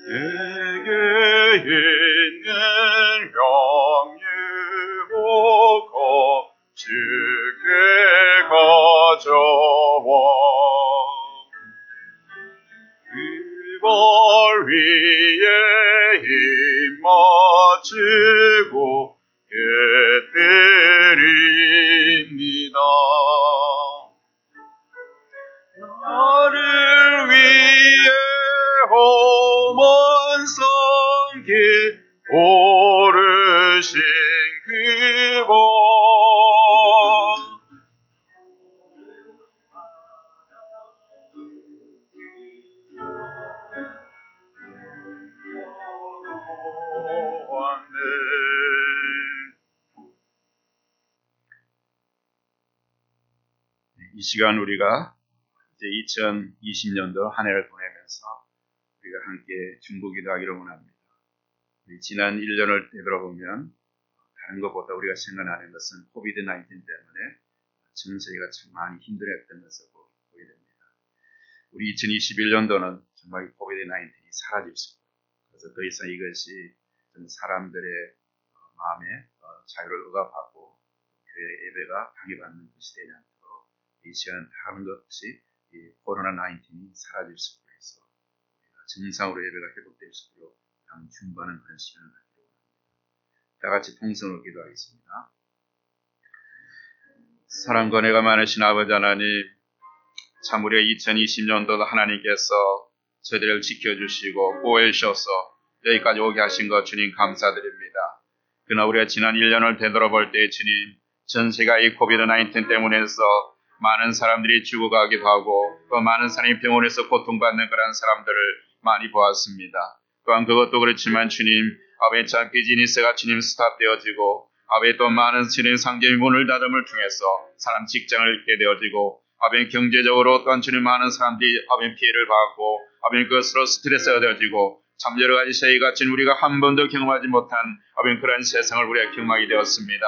내게 있는 영유고 주께 가져와 그걸 위에 힘 맞추고 깨뜨립니다. 나를 위해 험한 성길 오르신 그분 이 시간 우리가 이제 2020년도 한 해를 보내면서 우리가 함께 중보기도 하기를 원합니다. 우리 지난 1년을 되돌아보면 다른 것보다 우리가 생각하는 것은 코비드-19 때문에 전 세계가 참 많이 힘들었던 것을 보게 됩니다. 우리 2021년도는 정말 코비드-19이 사라질 수 있고 그래서 더 이상 이것이 사람들의 마음에 자유를 억압하고 교회 예배가 방해받는 것이 되지 않도록 이 시간 다른 것 없이 코로나19이 사라질 수 있도록 정상으로 예배가 회복될 수 있도록 중보하는 그런 시간을 갖기로 합니다. 다 같이 통성으로 기도하겠습니다. 사랑과 은혜가 많으신 아버지 하나님, 참 우리의 2020년도도 하나님께서 저희들을 지켜주시고 보호해주셔서 여기까지 오게 하신 것 주님 감사드립니다. 그러나 우리가 지난 1년을 되돌아볼 때 주님, 전 세계가 이 코비드-19 때문에서 많은 사람들이 죽어가기도 하고 또 많은 사람이 병원에서 고통받는 그런 사람들을 많이 보았습니다. 또한 그것도 그렇지만 주님, 아버지 참 비즈니스가 주님 스탑되어지고 아버지 또 많은 주님 상점이 문을 닫음을 통해서 사람 직장을 잃게 되어지고 아버지 경제적으로 또한 주님 많은 사람들이 아버지 피해를 받고 아버지 그것으로 스트레스가 되어지고 참 여러 가지 세계가 주님 우리가 한 번도 경험하지 못한 아버지 그런 세상을 우리가 경험하게 되었습니다.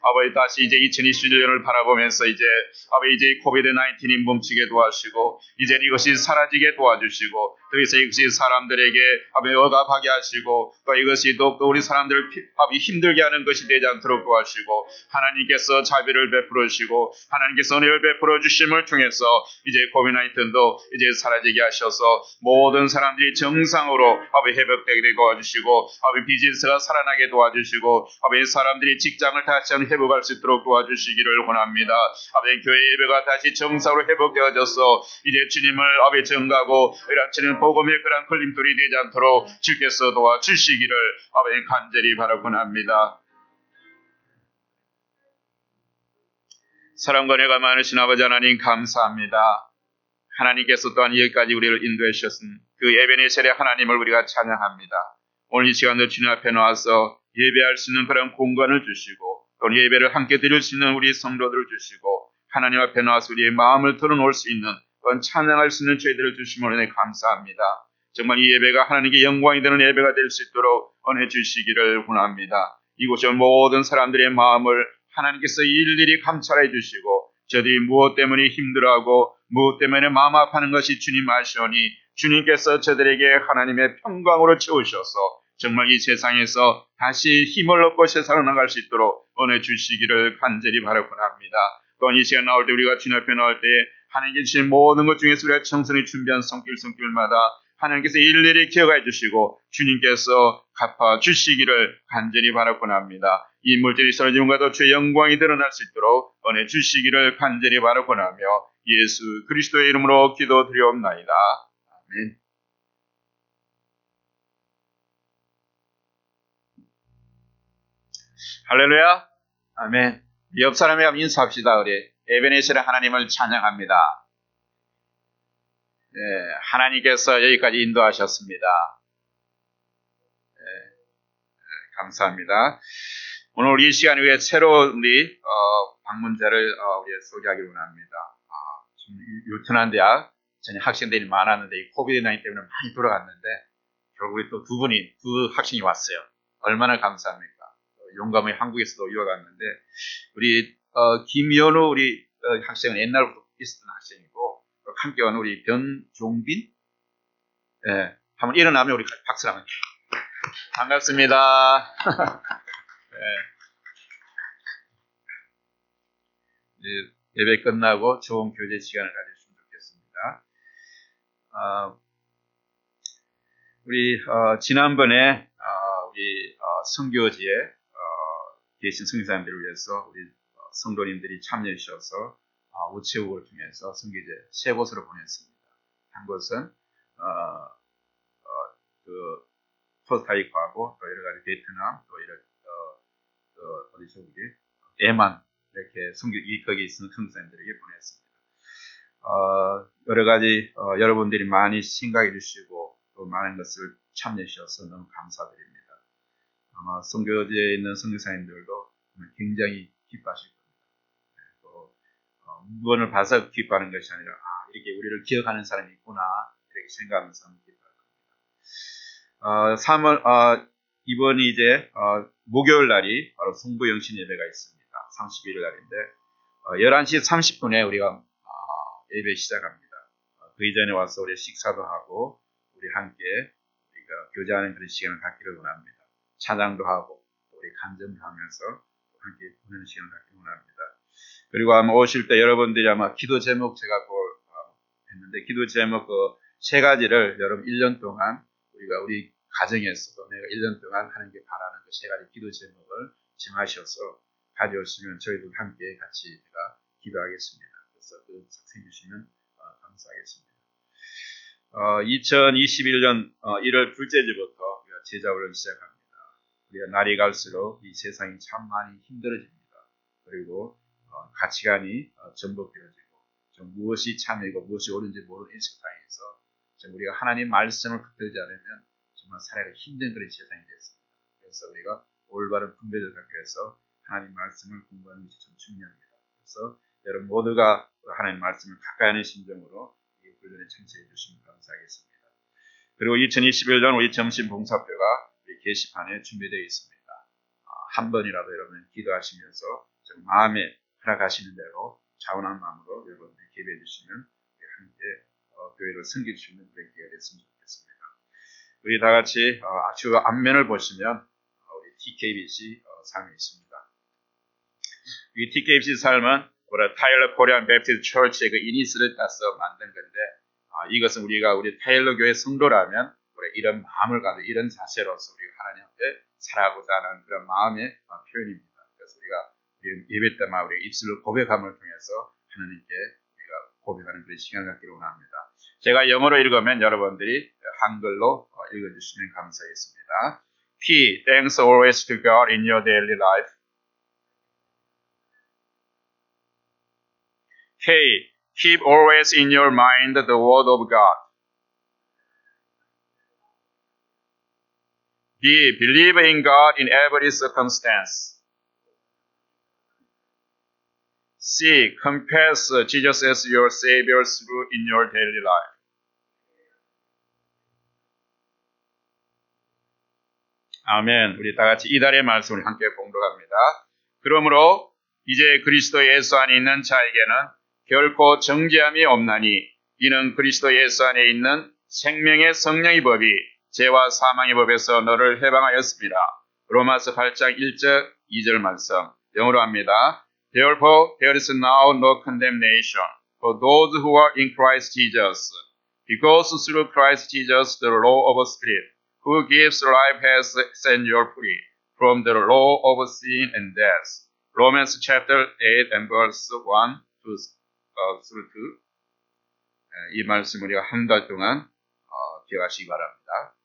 아버지 다시 이제 2021년을 바라보면서 이제 아버지 이제 코비드-19이 멈추게 도와주시고 이제 이것이 사라지게 도와주시고 더 이상 이것이 사람들에게 아버지 억압하게 하시고 또 이것이 더욱더 우리 사람들을 아버지 힘들게 하는 것이 되지 않도록 도와주시고 하나님께서 자비를 베풀어 주시고 하나님께서 은혜를 베풀어 주심을 통해서 이제 코비드-19도 이제 사라지게 하셔서 모든 사람들이 정상으로 아버지 회복되게 도와주시고 아버지 비즈니스가 살아나게 도와주시고 아버지 사람들이 직장을 다시 한번 회복할 수 있도록 도와주시기를 원합니다. 아버지 교회 예배가 다시 정상으로 회복되어져서 이제 주님을 아버지 전가하고 이런 주님 복음의 그런 걸림돌이 되지 않도록 주께서 도와주시기를 아버지 간절히 바라곤 합니다. 사랑과 은혜가 많으신 아버지 하나님 감사합니다. 하나님께서 또한 여기까지 우리를 인도해 주셨은 그 에베네셀의 하나님을 우리가 찬양합니다. 오늘 이 시간도 주님 앞에 나와서 예배할 수 있는 그런 공간을 주시고 또 예배를 함께 드릴 수 있는 우리 성도들을 주시고 하나님 앞에 나와서 우리의 마음을 털어놓을 수 있는 그런 찬양할 수 있는 저희들을 주시면 은혜 감사합니다. 정말 이 예배가 하나님께 영광이 되는 예배가 될 수 있도록 은혜 주시기를 원합니다. 이곳에 모든 사람들의 마음을 하나님께서 일일이 감찰해 주시고 저들이 무엇 때문에 힘들어하고 무엇 때문에 마음 아파하는 것이 주님 아시오니 주님께서 저들에게 하나님의 평강으로 채우셔서 정말 이 세상에서 다시 힘을 얻고 세상을 나갈 수 있도록 은혜 주시기를 간절히 바라곤 합니다. 또 이 시간 나올 때 우리가 주님 앞에 나올 때 하나님께 주신 모든 것 중에서 우리가 청선히 준비한 손길마다 하나님께서 일일이 기억해 주시고 주님께서 갚아 주시기를 간절히 바라곤 합니다. 이 물질이 쓰러짐과도 주의 영광이 드러날 수 있도록 은혜 주시기를 간절히 바라곤 하며 예수 그리스도의 이름으로 기도드리옵나이다. 아멘. 할렐루야. 아멘. 옆 사람이랑 인사합시다. 우리 에베네셀의 하나님을 찬양합니다. 네, 하나님께서 여기까지 인도하셨습니다. 네, 감사합니다. 오늘 이 시간 위에 새로운 우리 방문자를 우리 소개하기로 합니다. 좀 유턴한 대학 전에 학생들이 많았는데 이 코비드-19 때문에 많이 돌아갔는데 결국 또 두 학생이 왔어요. 얼마나 감사합니까? 용감히 한국에서도 유학 갔는데 우리 김연우 우리 학생은 옛날부터 있었던 학생이고 함께 온 우리 변종빈 예, 한번 일어나면 우리 박수 한번 반갑습니다. 예, 예배 끝나고 좋은 교제 시간을 가졌으면 좋겠습니다. 우리 지난번에 우리 선교지에 계신 성교사님들을 위해서 우리 성도님들이 참여해 주셔서 우체국을 통해서 선교제 3곳으로 보냈습니다. 한 곳은 그 코스타리카하고 또 여러 가지 베트남 또 이런 어디서 우리 대만 이렇게 거기 있는 성교사님들에게 보냈습니다. 여러 가지 여러분들이 많이 생각해 주시고 또 많은 것을 참여해 주셔서 너무 감사드립니다. 아마 선교지에 있는 선교사님들도 굉장히 기뻐하실 겁니다. 또 무언을 봐서 기뻐하는 것이 아니라 이렇게 우리를 기억하는 사람이 있구나 이렇게 생각하면서 기뻐할 겁니다. 이번이 이제 목요일 날이 바로 성부영신 예배가 있습니다. 31일 날인데 11시 30분에 우리가 예배 시작합니다. 그 이전에 와서 우리 식사도 하고 우리 함께 우리가 교제하는 그런 시간을 갖기를 원합니다. 찬양도 하고 우리 간증도 하면서 함께 보내는 시간을 갖기를 원합니다. 그리고 아마 오실 때 여러분들이 아마 기도 제목 제가 했는데 기도 제목 그 3가지를 여러분 1년 동안 우리 가정에서도 내가 1년 동안 하나님께 바라는 그 3가지 기도 제목을 정하셔서 가져오시면 저희도 함께 같이 제가 기도하겠습니다. 그래서 그 작성해 주시면 감사하겠습니다. 2021년 1월 둘째 주부터 우리가 제자훈련을 시작합니다. 우리가 날이 갈수록 이 세상이 참 많이 힘들어집니다. 그리고 가치관이 전복되어지고 좀 무엇이 참이고 무엇이 옳은지 모르는 이 세상에서 좀 우리가 하나님 말씀을 붙들지 않으면 정말 살아가 힘든 그런 세상이 됐습니다. 그래서 우리가 올바른 분별을 갖기 위해서 하나님 말씀을 공부하는 것이 좀 중요합니다. 그래서 여러분 모두가 하나님 말씀을 가까이 하는 심정으로 이 훈련에 참석해 주시면 감사하겠습니다. 그리고 2021년 우리 점심 봉사표가 우리 게시판에 준비되어 있습니다. 한 번이라도 여러분 기도하시면서 좀 마음에 허락하시는 대로 차분한 마음으로 여러분들이 기도해 주시면 함께 교회를 섬길 수 있는 그런 기회가 됐으면 좋겠습니다. 우리 다 같이 아주 앞면을 보시면 우리 TKBC 삶이 있습니다. 이 TKBC 삶은 우리 타일러 코리안 베프티스트 처치의 그 이니스를 따서 만든 건데 이것은 우리가 우리 타일러 교회 성도라면 우리 이런 마음을 가지고 이런 자세로서 우리가 하나님 앞에 살아가고자 하는 그런 마음의 표현입니다. 그래서 우리가 예배 때마다 우리 입술로 고백함을 통해서 하나님께 우리가 고백하는 그런 시간을 갖기를 원합니다. 제가 영어로 읽으면 여러분들이 한글로 읽어주시면 감사하겠습니다. P. Thanks always to God in your daily life. K. Keep always in your mind the word of God. B. Believe in God in every circumstance. C. Confess Jesus as your Savior through in your daily life. 아멘. 우리 다 같이 이달의 말씀을 함께 봉독합니다. 그러므로 이제 그리스도 예수 안에 있는 자에게는 결코 정죄함이 없나니 이는 그리스도 예수 안에 있는 생명의 성령의 법이 죄와 사망의 법에서 너를 해방하였습니다. 로마서 8장 1절 2절 말씀 영어로 합니다. Therefore there is now no condemnation for those who are in Christ Jesus, because through Christ Jesus the law of the Spirit who gives life has set you free from the law of sin and death. Romans chapter 8 and verse 1 through 2. 이 말씀 우리가 한 달 동안 기억하시기 바랍니다.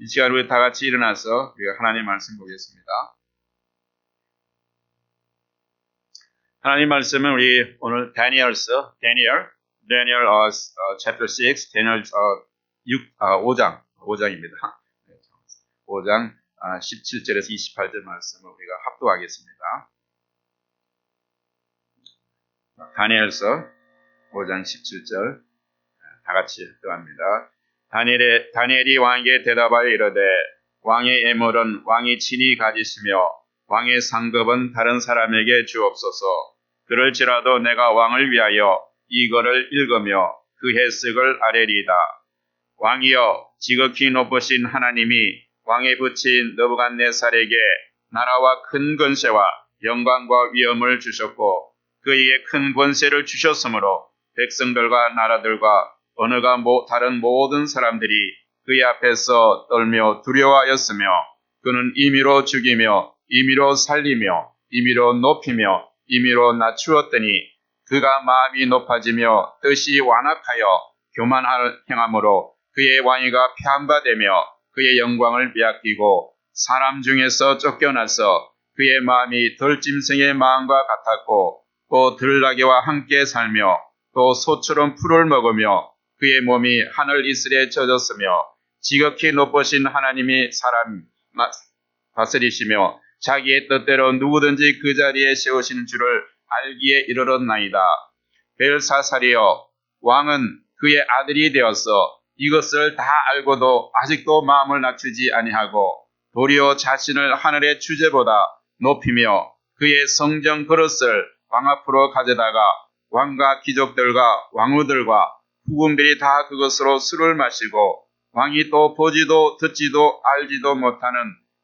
이 시간 우리 다 같이 일어나서 우리가 하나님의 말씀 보겠습니다. 하나님 말씀은 우리 오늘 다니엘 chapter 6, 다니엘 5장입니다. 5장 17절에서 28절 말씀을 우리가 합독하겠습니다. 다니엘서 5장 17절 다 같이 합독합니다. 다니엘이 왕에게 대답하여 이르되 왕의 예물은 왕이 친히 가지시며 왕의 상급은 다른 사람에게 주옵소서. 그럴지라도 내가 왕을 위하여 이거를 읽으며 그 해석을 아뢰리이다. 왕이여 지극히 높으신 하나님이 왕에 붙인 느부갓네살에게 나라와 큰 권세와 영광과 위엄을 주셨고 그에게 큰 권세를 주셨으므로 백성들과 나라들과 언어가 다른 모든 사람들이 그의 앞에서 떨며 두려워하였으며 그는 임의로 죽이며 임의로 살리며 임의로 높이며 임의로 낮추었더니 그가 마음이 높아지며 뜻이 완악하여 교만을 행함으로 그의 왕위가 폐한바되며 그의 영광을 빼앗기고 사람 중에서 쫓겨나서 그의 마음이 들짐승의 마음과 같았고 또 들나귀와 함께 살며 또 소처럼 풀을 먹으며 그의 몸이 하늘 이슬에 젖었으며 지극히 높으신 하나님이 사람 다스리시며 자기의 뜻대로 누구든지 그 자리에 세우시는 줄을 알기에 이르렀나이다. 벨사살이여 왕은 그의 아들이 되어서 이것을 다 알고도 아직도 마음을 낮추지 아니하고 도리어 자신을 하늘의 주제보다 높이며 그의 성정 그릇을 왕 앞으로 가져다가 왕과 귀족들과 왕후들과 후궁들이 다 그것으로 술을 마시고 왕이 또 보지도 듣지도 알지도 못하는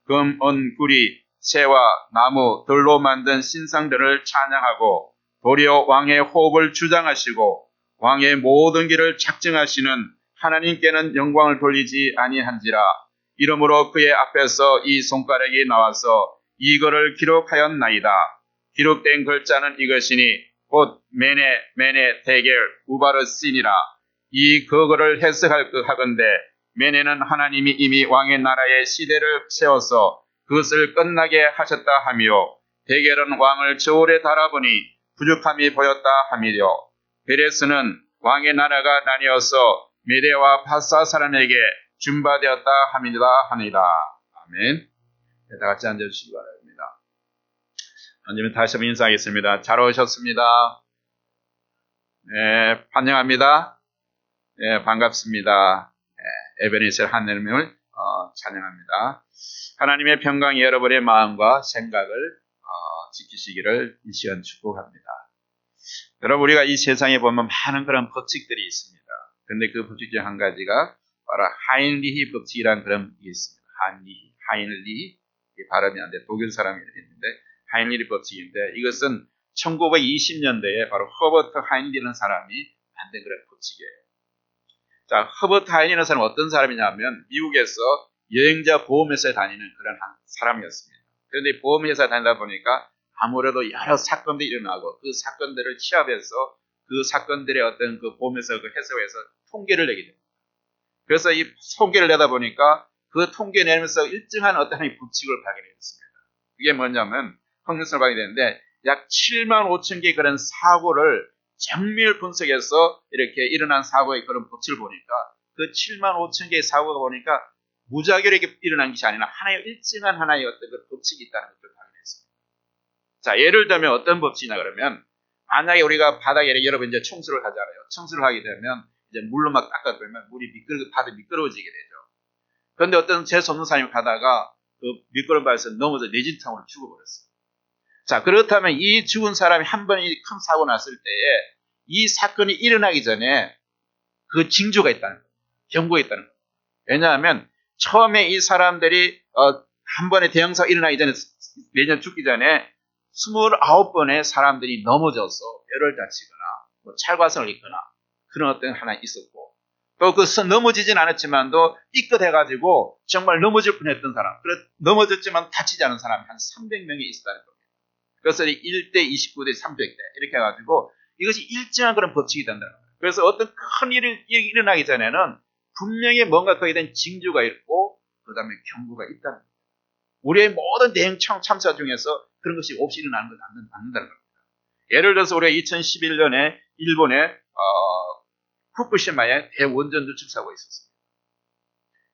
금, 은, 구리, 새와 나무, 들로 만든 신상들을 찬양하고 도리어 왕의 호흡을 주장하시고 왕의 모든 길을 작정하시는 하나님께는 영광을 돌리지 아니한지라. 이러므로 그의 앞에서 이 손가락이 나와서 이거를 기록하였나이다. 기록된 글자는 이것이니 곧 메네 데겔 우바르신이라. 이 그거를 해석하건대 메네는 하나님이 이미 왕의 나라의 시대를 세워서 그것을 끝나게 하셨다 하며 데겔은 왕을 저울에 달아보니 부족함이 보였다 하미려. 베레스는 왕의 나라가 나뉘어서 메대와 파사 사람에게 준바되었다 하니라. 아멘. 다 같이 앉아주시기 바랍니다. 앉으면 다시 한번 인사하겠습니다. 잘 오셨습니다. 네, 환영합니다. 네, 반갑습니다. 에베네셀 하나님을 찬양합니다. 하나님의 평강이 여러분의 마음과 생각을 지키시기를 이 시간 축복합니다. 여러분, 우리가 이 세상에 보면 많은 그런 법칙들이 있습니다. 그런데 그 법칙 중 한 가지가 바로 하인리히 법칙이라는 그런 게 있습니다. 하인리히 발음이 안 돼. 독일 사람이 있는데 하인리히 법칙인데, 이것은 1920년대에 바로 허버트 하인리라는 사람이 만든 그런 법칙이에요. 자, 허버트 하인리라는 사람은 어떤 사람이냐면 미국에서 여행자 보험회사에 다니는 그런 한 사람이었습니다. 그런데 보험회사에 다니다 보니까 아무래도 여러 사건들이 일어나고 그 사건들을 취합해서 그 사건들의 어떤 그 보험회사 그 회사에서 통계를 내게 됩니다. 그래서 이 통계를 내다 보니까 그 통계 내면서 일정한 어떤 법칙을 발견했습니다. 그게 뭐냐면 확률성을 발견했는데 약 7만 5천 개의 그런 사고를 정밀 분석해서 이렇게 일어난 사고의 그런 법칙을 보니까 그 7만 5천 개의 사고가 보니까 무자결하게 일어난 것이 아니라 하나의 일정한 하나의 어떤 그 법칙이 있다는 것을 발견했습니다. 자, 예를 들면 어떤 법칙이냐 그러면 만약에 우리가 바닥에 여러분 이제 청소를 하잖아요. 청소를 하게 되면 이제 물로 막 닦아보면 물이 바닥이 미끄러워지게 되죠. 그런데 어떤 재수 없는 사람이 가다가 그 미끄러운 바에서 넘어져 뇌진탕으로 죽어버렸어요. 자, 그렇다면 이 죽은 사람이 한 번 큰 사고 났을 때에 이 사건이 일어나기 전에 그 징조가 있다는 거예요. 경고가 있다는 거예요. 왜냐하면 처음에 이 사람들이 한 번의 대형사가 일어나기 전에 매년 죽기 전에 29번의 사람들이 넘어져서 뼈를 다치거나 뭐 찰과성을 입거나 그런 어떤 하나 있었고, 또 그 넘어지진 않았지만도 삐끗해가지고 정말 넘어질 뻔했던 사람, 넘어졌지만 다치지 않은 사람이 한 300명이 있었다는 겁니다. 그래서 1대 29대 300대 이렇게 해가지고 이것이 일정한 그런 법칙이 된다는 거예요. 그래서 어떤 큰 일이 일어나기 전에는 분명히 뭔가 거기에 대한 징조가 있고 그 다음에 경고가 있다는 거예요. 우리의 모든 대형 참사 중에서 그런 것이 없이 일어나는 건 않는다는 겁니다. 예를 들어서 우리가 2011년에 일본의 후쿠시마에 대원전 누출 사고가 있었습니다.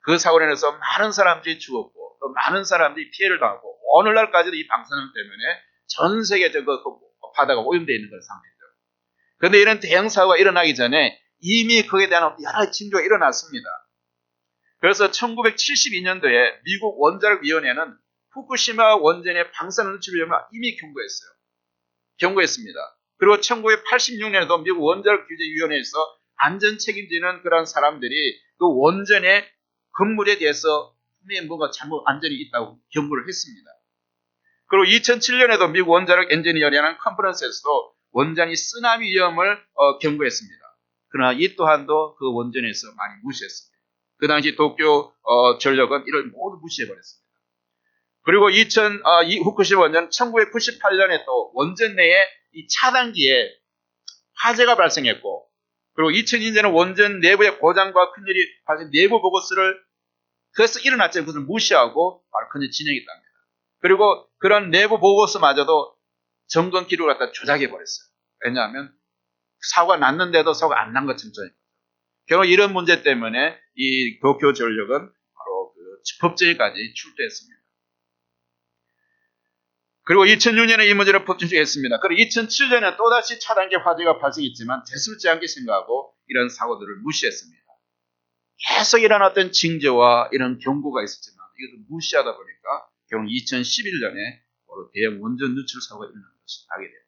그 사고로 인해서 많은 사람들이 죽었고 또 많은 사람들이 피해를 당하고 오늘날까지도 이 방사능 때문에 전 세계적으로 그 바다가 오염되어 있는 그런 상태죠. 그런데 이런 대형 사고가 일어나기 전에 이미 거기에 대한 여러 징조가 일어났습니다. 그래서 1972년도에 미국 원자력위원회는 후쿠시마 원전의 방사능 누출 위험을 이미 경고했습니다. 그리고 1986년에도 미국 원자력규제위원회에서 안전 책임지는 그런 사람들이 그 원전의 건물에 대해서 분명히 뭔가 잘못 안전이 있다고 경고를 했습니다. 그리고 2007년에도 미국 원자력 엔지니어리라는 컨퍼런스에서도 원전이 쓰나미 위험을 경고했습니다. 그러나 이 또한도 그 원전에서 많이 무시했습니다. 그 당시 도쿄 전력은 이를 모두 무시해버렸습니다. 그리고 이 후쿠시마 원전 1998년에 또 원전 내에 이 차단기에 화재가 발생했고, 그리고 2002년에는 원전 내부의 고장과 큰일이 발생 내부 보고서를 그래서 일어났지만 그것을 무시하고 바로 그냥 진행했답니다. 그리고 그런 내부 보고서마저도 점검 기록을 갖다 조작해버렸어요. 왜냐하면 사고가 났는데도 사고가 안 난 것처럼 조작해버렸어요. 결국 이런 문제 때문에 이 도쿄 전력은 바로 그 법정에까지 출두했습니다. 그리고 2006년에 이 문제를 법정시했습니다. 그리고 2007년에 또다시 차단기 화재가 발생했지만 대수롭지 않게 생각하고 이런 사고들을 무시했습니다. 계속 이런 어떤 징조와 이런 경고가 있었지만 이것을 무시하다 보니까 결국 2011년에 바로 대형 원전 누출 사고가 일어난 것이 나게 됩니다.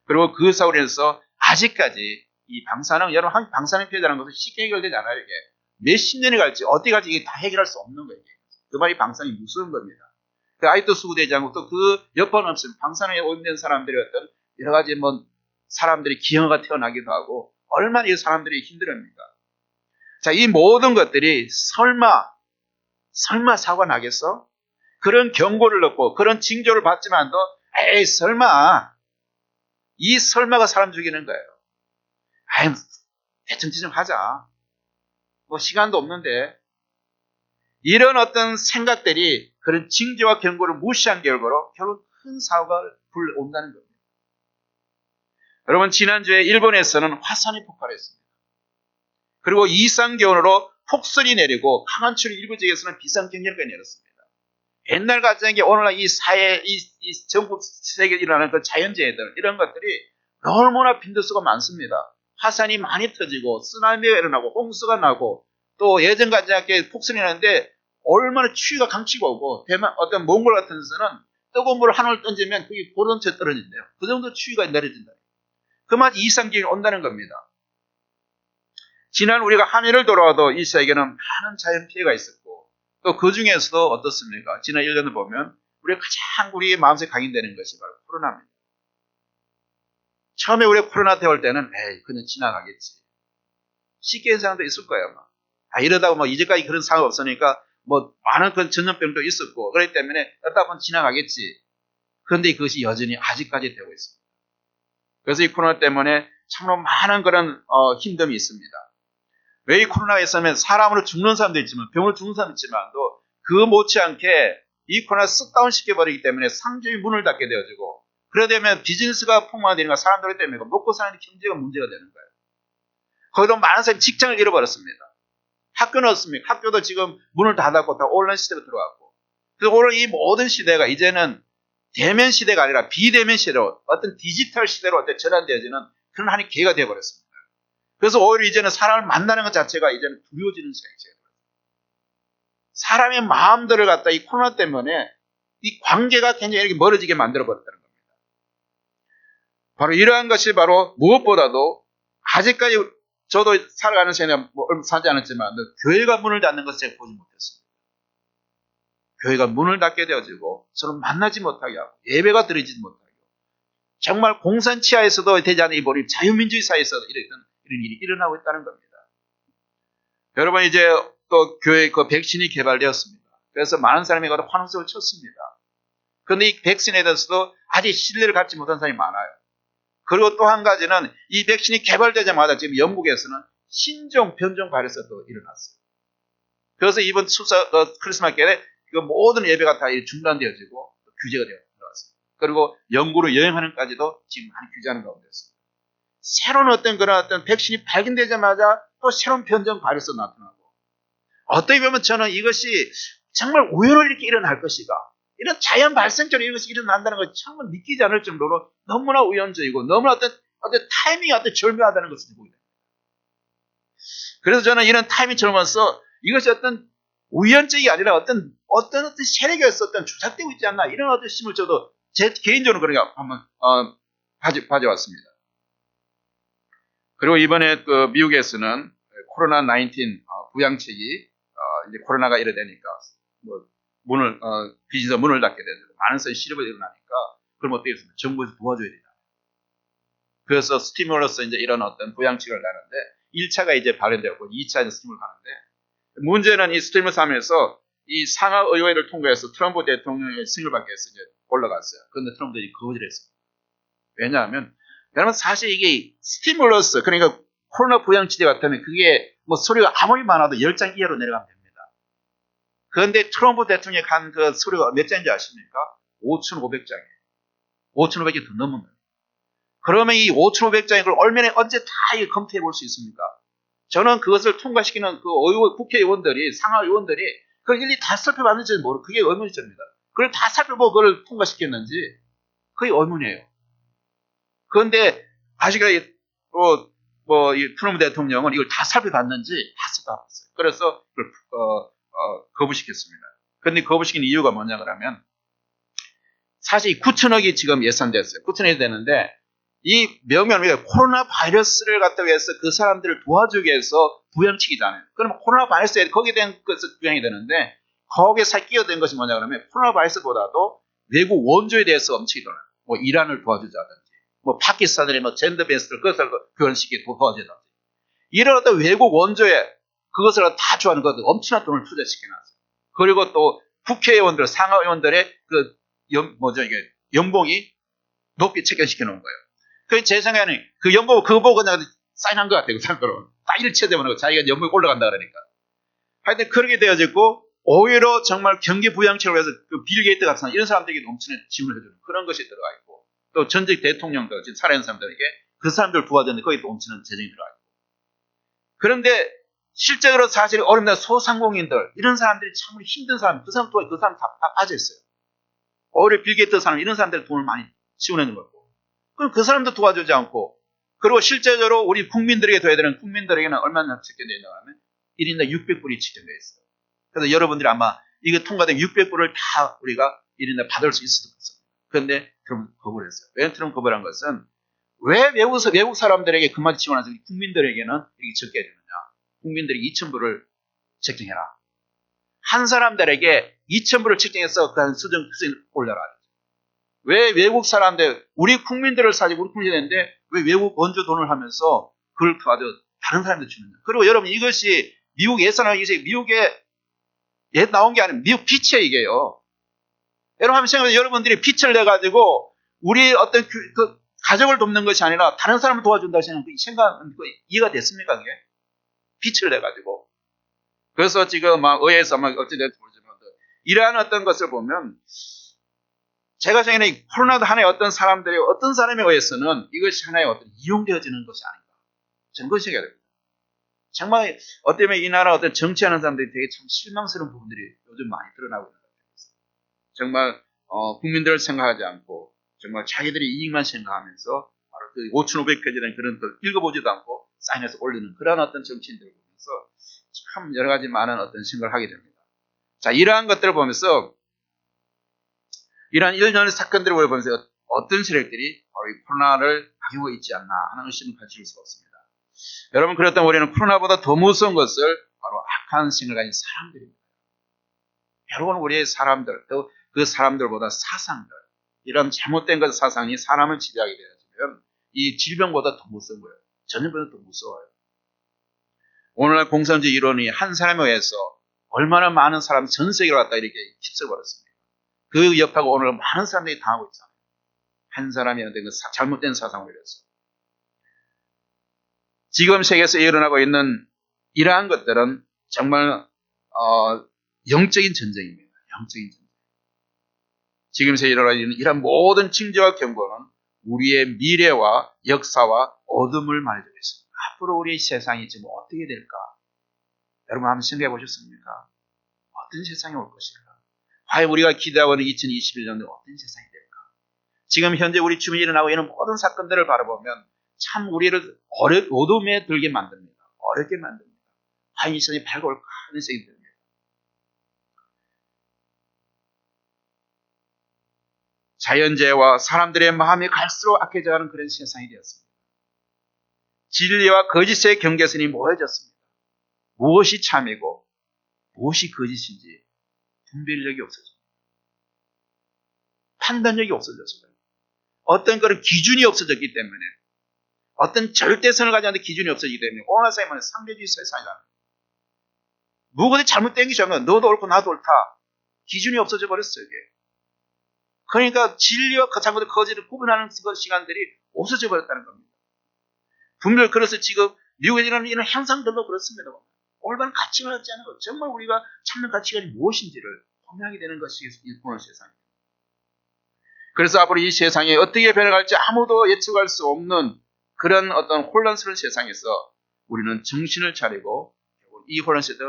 그리고 그 사고로 인해서 아직까지 이 방사능, 여러분 방사능 피해자라는 것은 쉽게 해결되지 않아요. 이게 몇십 년이 갈지 어디 갈지 이게 다 해결할 수 없는 거예요. 그 말이 방사능이 무서운 겁니다. 그 아직도 수구되지 않고 또 그 여건 없으면 방사능에 오염된 사람들의 어떤 여러 가지 사람들이 기형아가 태어나기도 하고 얼마나 이 사람들이 힘들합니까? 자, 이 모든 것들이 설마 사고가 나겠어? 그런 경고를 넣고 그런 징조를 받지만도 에이 설마, 이 설마가 사람 죽이는 거예요. 아이 대충 하자. 뭐 시간도 없는데. 이런 어떤 생각들이 그런 징조와 경고를 무시한 결과로 결국 큰 사고가 불러온다는 겁니다. 여러분, 지난주에 일본에서는 화산이 폭발했습니다. 그리고 이상기온으로 폭설이 내리고 강한 추위 일부 지역에서는 비상경보가 내렸습니다. 옛날 같은 게 오늘날 이 사회, 이 전국 세계에 일어나는 그 자연재해들, 이런 것들이 너무나 빈도수가 많습니다. 화산이 많이 터지고 쓰나미가 일어나고 홍수가 나고 또 예전 같지 않게 폭설이 나는데 얼마나 추위가 강치고 오고 대만 어떤 몽골 같은 데서는 뜨거운 물을 한 올 던지면 그게 보름째 떨어진대요. 그 정도 추위가 내려진다. 그만 이상기이 온다는 겁니다. 지난 우리가 한 해를 돌아와도 이 세계는 많은 자연 피해가 있었고 또 그 중에서도 어떻습니까? 지난 1년을 보면 우리가 가장 우리의 마음속에 각인되는 것이 바로 코로나입니다. 처음에 우리가 코로나 때 올 때는 에이 그냥 지나가겠지. 쉽게 한 사람도 있을 거예요. 아마. 이러다가 뭐 이제까지 그런 상황 없으니까 뭐 많은 그런 전염병도 있었고 그렇기 때문에 어다 보면 지나가겠지. 그런데 그것이 여전히 아직까지 되고 있습니다. 그래서 이 코로나 때문에 참으로 많은 그런 힘듦이 있습니다. 왜 이 코로나가 있으면 사람으로 죽는 사람도 있지만 병으로 죽는 사람도 있지만도 그 못지않게 이 코로나가 쓱 다운시켜버리기 때문에 상주의 문을 닫게 되어지고 그러다 보면 비즈니스가 폭망되니까 사람들 때문에 먹고 사는 경제가 문제가 되는 거예요. 거기도 많은 사람이 직장을 잃어버렸습니다. 학교는 없습니까? 학교도 지금 문을 닫았고 다 온라인 시대로 들어갔고 그래서 오늘 이 모든 시대가 이제는 대면 시대가 아니라 비대면 시대로 어떤 디지털 시대로 어떤 전환되어지는 그런 한이 기회가 되어버렸습니다. 그래서 오히려 이제는 사람을 만나는 것 자체가 이제는 두려워지는 시대가 되어버렸습니다. 사람의 마음들을 갖다 이 코로나 때문에 이 관계가 굉장히 이렇게 멀어지게 만들어버렸다는 겁니다. 바로 이러한 것이 바로 무엇보다도 아직까지 저도 살아가는 세대는 얼마 사지 않았지만 교회가 문을 닫는 것을 제가 보지 못했습니다. 교회가 문을 닫게 되어지고 서로 만나지 못하게 하고 예배가 드리지 못하게 하고 정말 공산치하에서도 되지 않은 이 버림 자유민주주의 사회에서도 이런 일이 일어나고 있다는 겁니다. 여러분 이제 또 교회 그 백신이 개발되었습니다. 그래서 많은 사람이 가서 환호성을 쳤습니다. 그런데 이 백신에 대해서도 아직 신뢰를 갖지 못한 사람이 많아요. 그리고 또 한 가지는 이 백신이 개발되자마자 지금 영국에서는 신종 변종 바이러스가 또 일어났어요. 그래서 이번 크리스마스 때 그 모든 예배가 다 중단되어지고 규제가 되어 들어갔습니다. 그리고 영국으로 여행하는까지도 지금 많이 규제하는 가운데 있습니다. 새로운 어떤 백신이 발견되자마자 또 새로운 변종 바이러스가 나타나고 어떻게 보면 저는 이것이 정말 우연으로 이렇게 일어날 것이가 이런 자연 발생적으로 이것이 일어난다는 것을 정말 믿기지 않을 정도로 너무나 우연적이고 너무나 어떤 타이밍이 절묘하다는 것을 보게 됩니다. 그래서 저는 이런 타이밍이 절묘해서 이것이 어떤 우연적이 아니라 어떤 세력에서 조작되고 있지 않나 이런 어떤 심을 저도 제 개인적으로 그렇게 한번 봐왔습니다. 그리고 이번에 그 미국에서는 코로나19 부양책이 이제 코로나가 이래 되니까 뭐 비즈니스 문을 닫게 되고 많은 사람이 실업이 일어나니까 그럼 어떻게 했습니까? 정부에서 도와줘야 된다. 그래서 스티뮬러스 이제 이런 어떤 부양책을 내는데 1차가 이제 발효되고 2차 스티뮬을 하는데 문제는 이 스티뮬러스 하면서 이 상하 의회를 통과해서 트럼프 대통령의 승인을 받기 위해서 이제 올라갔어요. 그런데 트럼프들이 거절했습니다. 왜냐하면 여러분 사실 이게 스티뮬러스 그러니까 코로나 부양치대 같으면 그게 뭐 소리가 아무리 많아도 10장 이하로 내려가면 됩니다. 그런데 트럼프 대통령이 간 그 소리가 몇 장인지 아십니까? 5,500장이에요. 5,500이 더 넘는 거예요. 그러면 이 5,500장이 걸 얼마나 언제 다 검토해 볼 수 있습니까? 저는 그것을 통과시키는 그 국회의원들이 상하의원들이 그걸 일일이 다 살펴봤는지 모르고 그게 의문점입니다. 그걸 다 살펴보고 그걸 통과시켰는지 그게 의문이에요. 그런데 아직까지 이 트럼프 대통령은 이걸 다 살펴봤는지 다 살펴봤어요. 그래서 그걸 거부시켰습니다. 그런데 거부시킨 이유가 뭐냐 그러면 사실 9천억이 지금 예산됐어요. 9천억이 되는데 이 명면 코로나 바이러스를 갖다 위해서 그 사람들을 도와주기 위해서 부양책이잖아요. 그러면 코로나 바이러스에 거기에 대한 것을 부양이 되는데 거기에 끼어든 것이 뭐냐 그러면 코로나 바이러스보다도 외국 원조에 대해서 엄청 일어나요. 뭐 이란을 도와주자든지 뭐 파키스탄의 뭐 젠더 베스트를 그것을 교환시키게 도와주자든지 이런 어떤 외국 원조에 그것을 다 좋아하는 것들 엄청난 돈을 투자시켜놨어요. 그리고 또 국회의원들, 상하의원들의 연봉이 높게 책정시켜 놓은 거예요. 제 생각에는 그 연봉 그거 보고 그냥 사인한 것 같아요. 그 사람들은 다 일체되면 자기가 연봉이 올라간다 그러니까. 하여튼 그렇게 되어졌고 오히려 정말 경기 부양책을 위해서 그 빌 게이트 같은 이런 사람들에게 넘치는 지원을 해주는 그런 것이 들어가 있고 또 전직 대통령들 지금 살아있는 사람들에게 그 사람들 도와주는데 거기에 넘치는 재정이 들어가 있고 그런데 실제로 사실 어렵다 소상공인들 이런 사람들이 참 힘든 사람 그 사람 다 빠져 있어요. 오히려 빌 게이트 사람 이런 사람들 돈을 많이 지원하는 거고. 그럼 그 사람도 도와주지 않고 그리고 실제적으로 우리 국민들에게 둬야 되는 국민들에게는 얼마나 적게 되냐 하면 1인당 600불이 지정되어 있어요. 그래서 여러분들이 아마 이거 통과되면 600불을 다 우리가 1인당 받을 수 있을 것입니다. 그런데 트럼프 거부를 했어요. 왜 트럼프 거부를 한 것은 왜 외국 사람들에게 그마저 지원해서 국민들에게는 이렇게 적게 해주느냐. 국민들이 2,000불을 책정해라. 한 사람들에게 2,000불을 책정해서 그 수준을 올려라. 왜 외국 사람들, 우리 국민들을 사지고 우리 국민이 되는데 왜 외국 원조 돈을 하면서 그걸 가지고 다른 사람들 주느냐. 그리고 여러분 이것이 미국 예산을 이제 미국에 나온 게 아니라 미국 빚이에요 이게요. 여러분 한번 생각해보세요. 여러분들이 빚을 내가지고 우리 어떤 그 가족을 돕는 것이 아니라 다른 사람을 도와준다고 생각하면 이해가 됐습니까? 그게? 빚을 내가지고. 그래서 지금 막 의회에서 막 어찌됐든 모르지만 이러한 어떤 것을 보면 제가 생각하는 코로나도 하나의 어떤 사람들이 어떤 사람에 의해서는 이것이 하나의 어떤 이용되어지는 것이 아닌가. 저는 그것이 생각합니다. 정말 어때면 이 나라 어떤 정치하는 사람들이 되게 참 실망스러운 부분들이 요즘 많이 드러나고 있는 것 같아요. 정말 국민들을 생각하지 않고 정말 자기들이 이익만 생각하면서 바로 그 5,500페이지라는 그런 걸 읽어보지도 않고 사인해서 올리는 그런 어떤 정치인들을 보면서 참 여러 가지 많은 어떤 생각을 하게 됩니다. 자, 이러한 것들을 보면서 이러한 일련의 사건들을 보면서 어떤 세력들이 바로 이 코로나를 악용하고 있지 않나 하는 의심을 가질 수 없습니다. 여러분 그렇다면 우리는 코로나보다 더 무서운 것을 바로 악한 생각을 가진 사람들입니다. 여러분 우리의 사람들 또 그 사람들보다 사상들 이런 잘못된 것 사상이 사람을 지배하게 되어지면 이 질병보다 더 무서운 거예요. 전염보다 더 무서워요. 오늘날 공산주의 이론이 한 사람에 의해서 얼마나 많은 사람 전 세계로 갖다 이렇게 휩쓸어버렸습니다. 그 여파가 오늘 많은 사람들이 당하고 있잖아요. 한 사람이 어떤 잘못된 사상으로 인해서. 지금 세계에서 일어나고 있는 이러한 것들은 정말 영적인 전쟁입니다. 영적인 전쟁. 지금 세계에 일어나고 있는 이러한 모든 징조와 경고는 우리의 미래와 역사와 어둠을 말해주고 있습니다. 앞으로 우리의 세상이 지금 어떻게 될까? 여러분 한번 생각해 보셨습니까? 어떤 세상이 올 것일까? 과연 우리가 기대하고 있는 2021년도 어떤 세상이 될까? 지금 현재 우리 주변에 일어나고 있는 모든 사건들을 바라보면 참 우리를 어둠에 들게 만듭니다. 어렵게 만듭니다. 과연 이 세상이 밝아올까 하는 생각이 듭니다. 자연재해와 사람들의 마음이 갈수록 악해져가는 그런 세상이 되었습니다. 진리와 거짓의 경계선이 모여졌습니다. 무엇이 참이고 무엇이 거짓인지 분별력이 없어집니다. 판단력이 없어졌습니다. 어떤 그런 기준이 없어졌기 때문에 어떤 절대선을 가지는 기준이 없어지기 때문에 오늘 세상은 상대주의 세상이라는 무엇이 잘못된 게 정말 너도 옳고 나도 옳다. 기준이 없어져 버렸어요. 이게. 그러니까 진리와 잘못된 거짓을 구분하는 시간들이 없어져 버렸다는 겁니다. 분명 그래서 지금 미국에 일어나는 이런 현상들도 그렇습니다. 올바른 가치관을 갖지 않은 것, 정말 우리가 찾는 가치관이 무엇인지를 분명하게 되는 것이 오늘 세상입니다. 그래서 앞으로 이 세상이 어떻게 변해갈지 아무도 예측할 수 없는 그런 어떤 혼란스러운 세상에서 우리는 정신을 차리고 이 혼란 속에서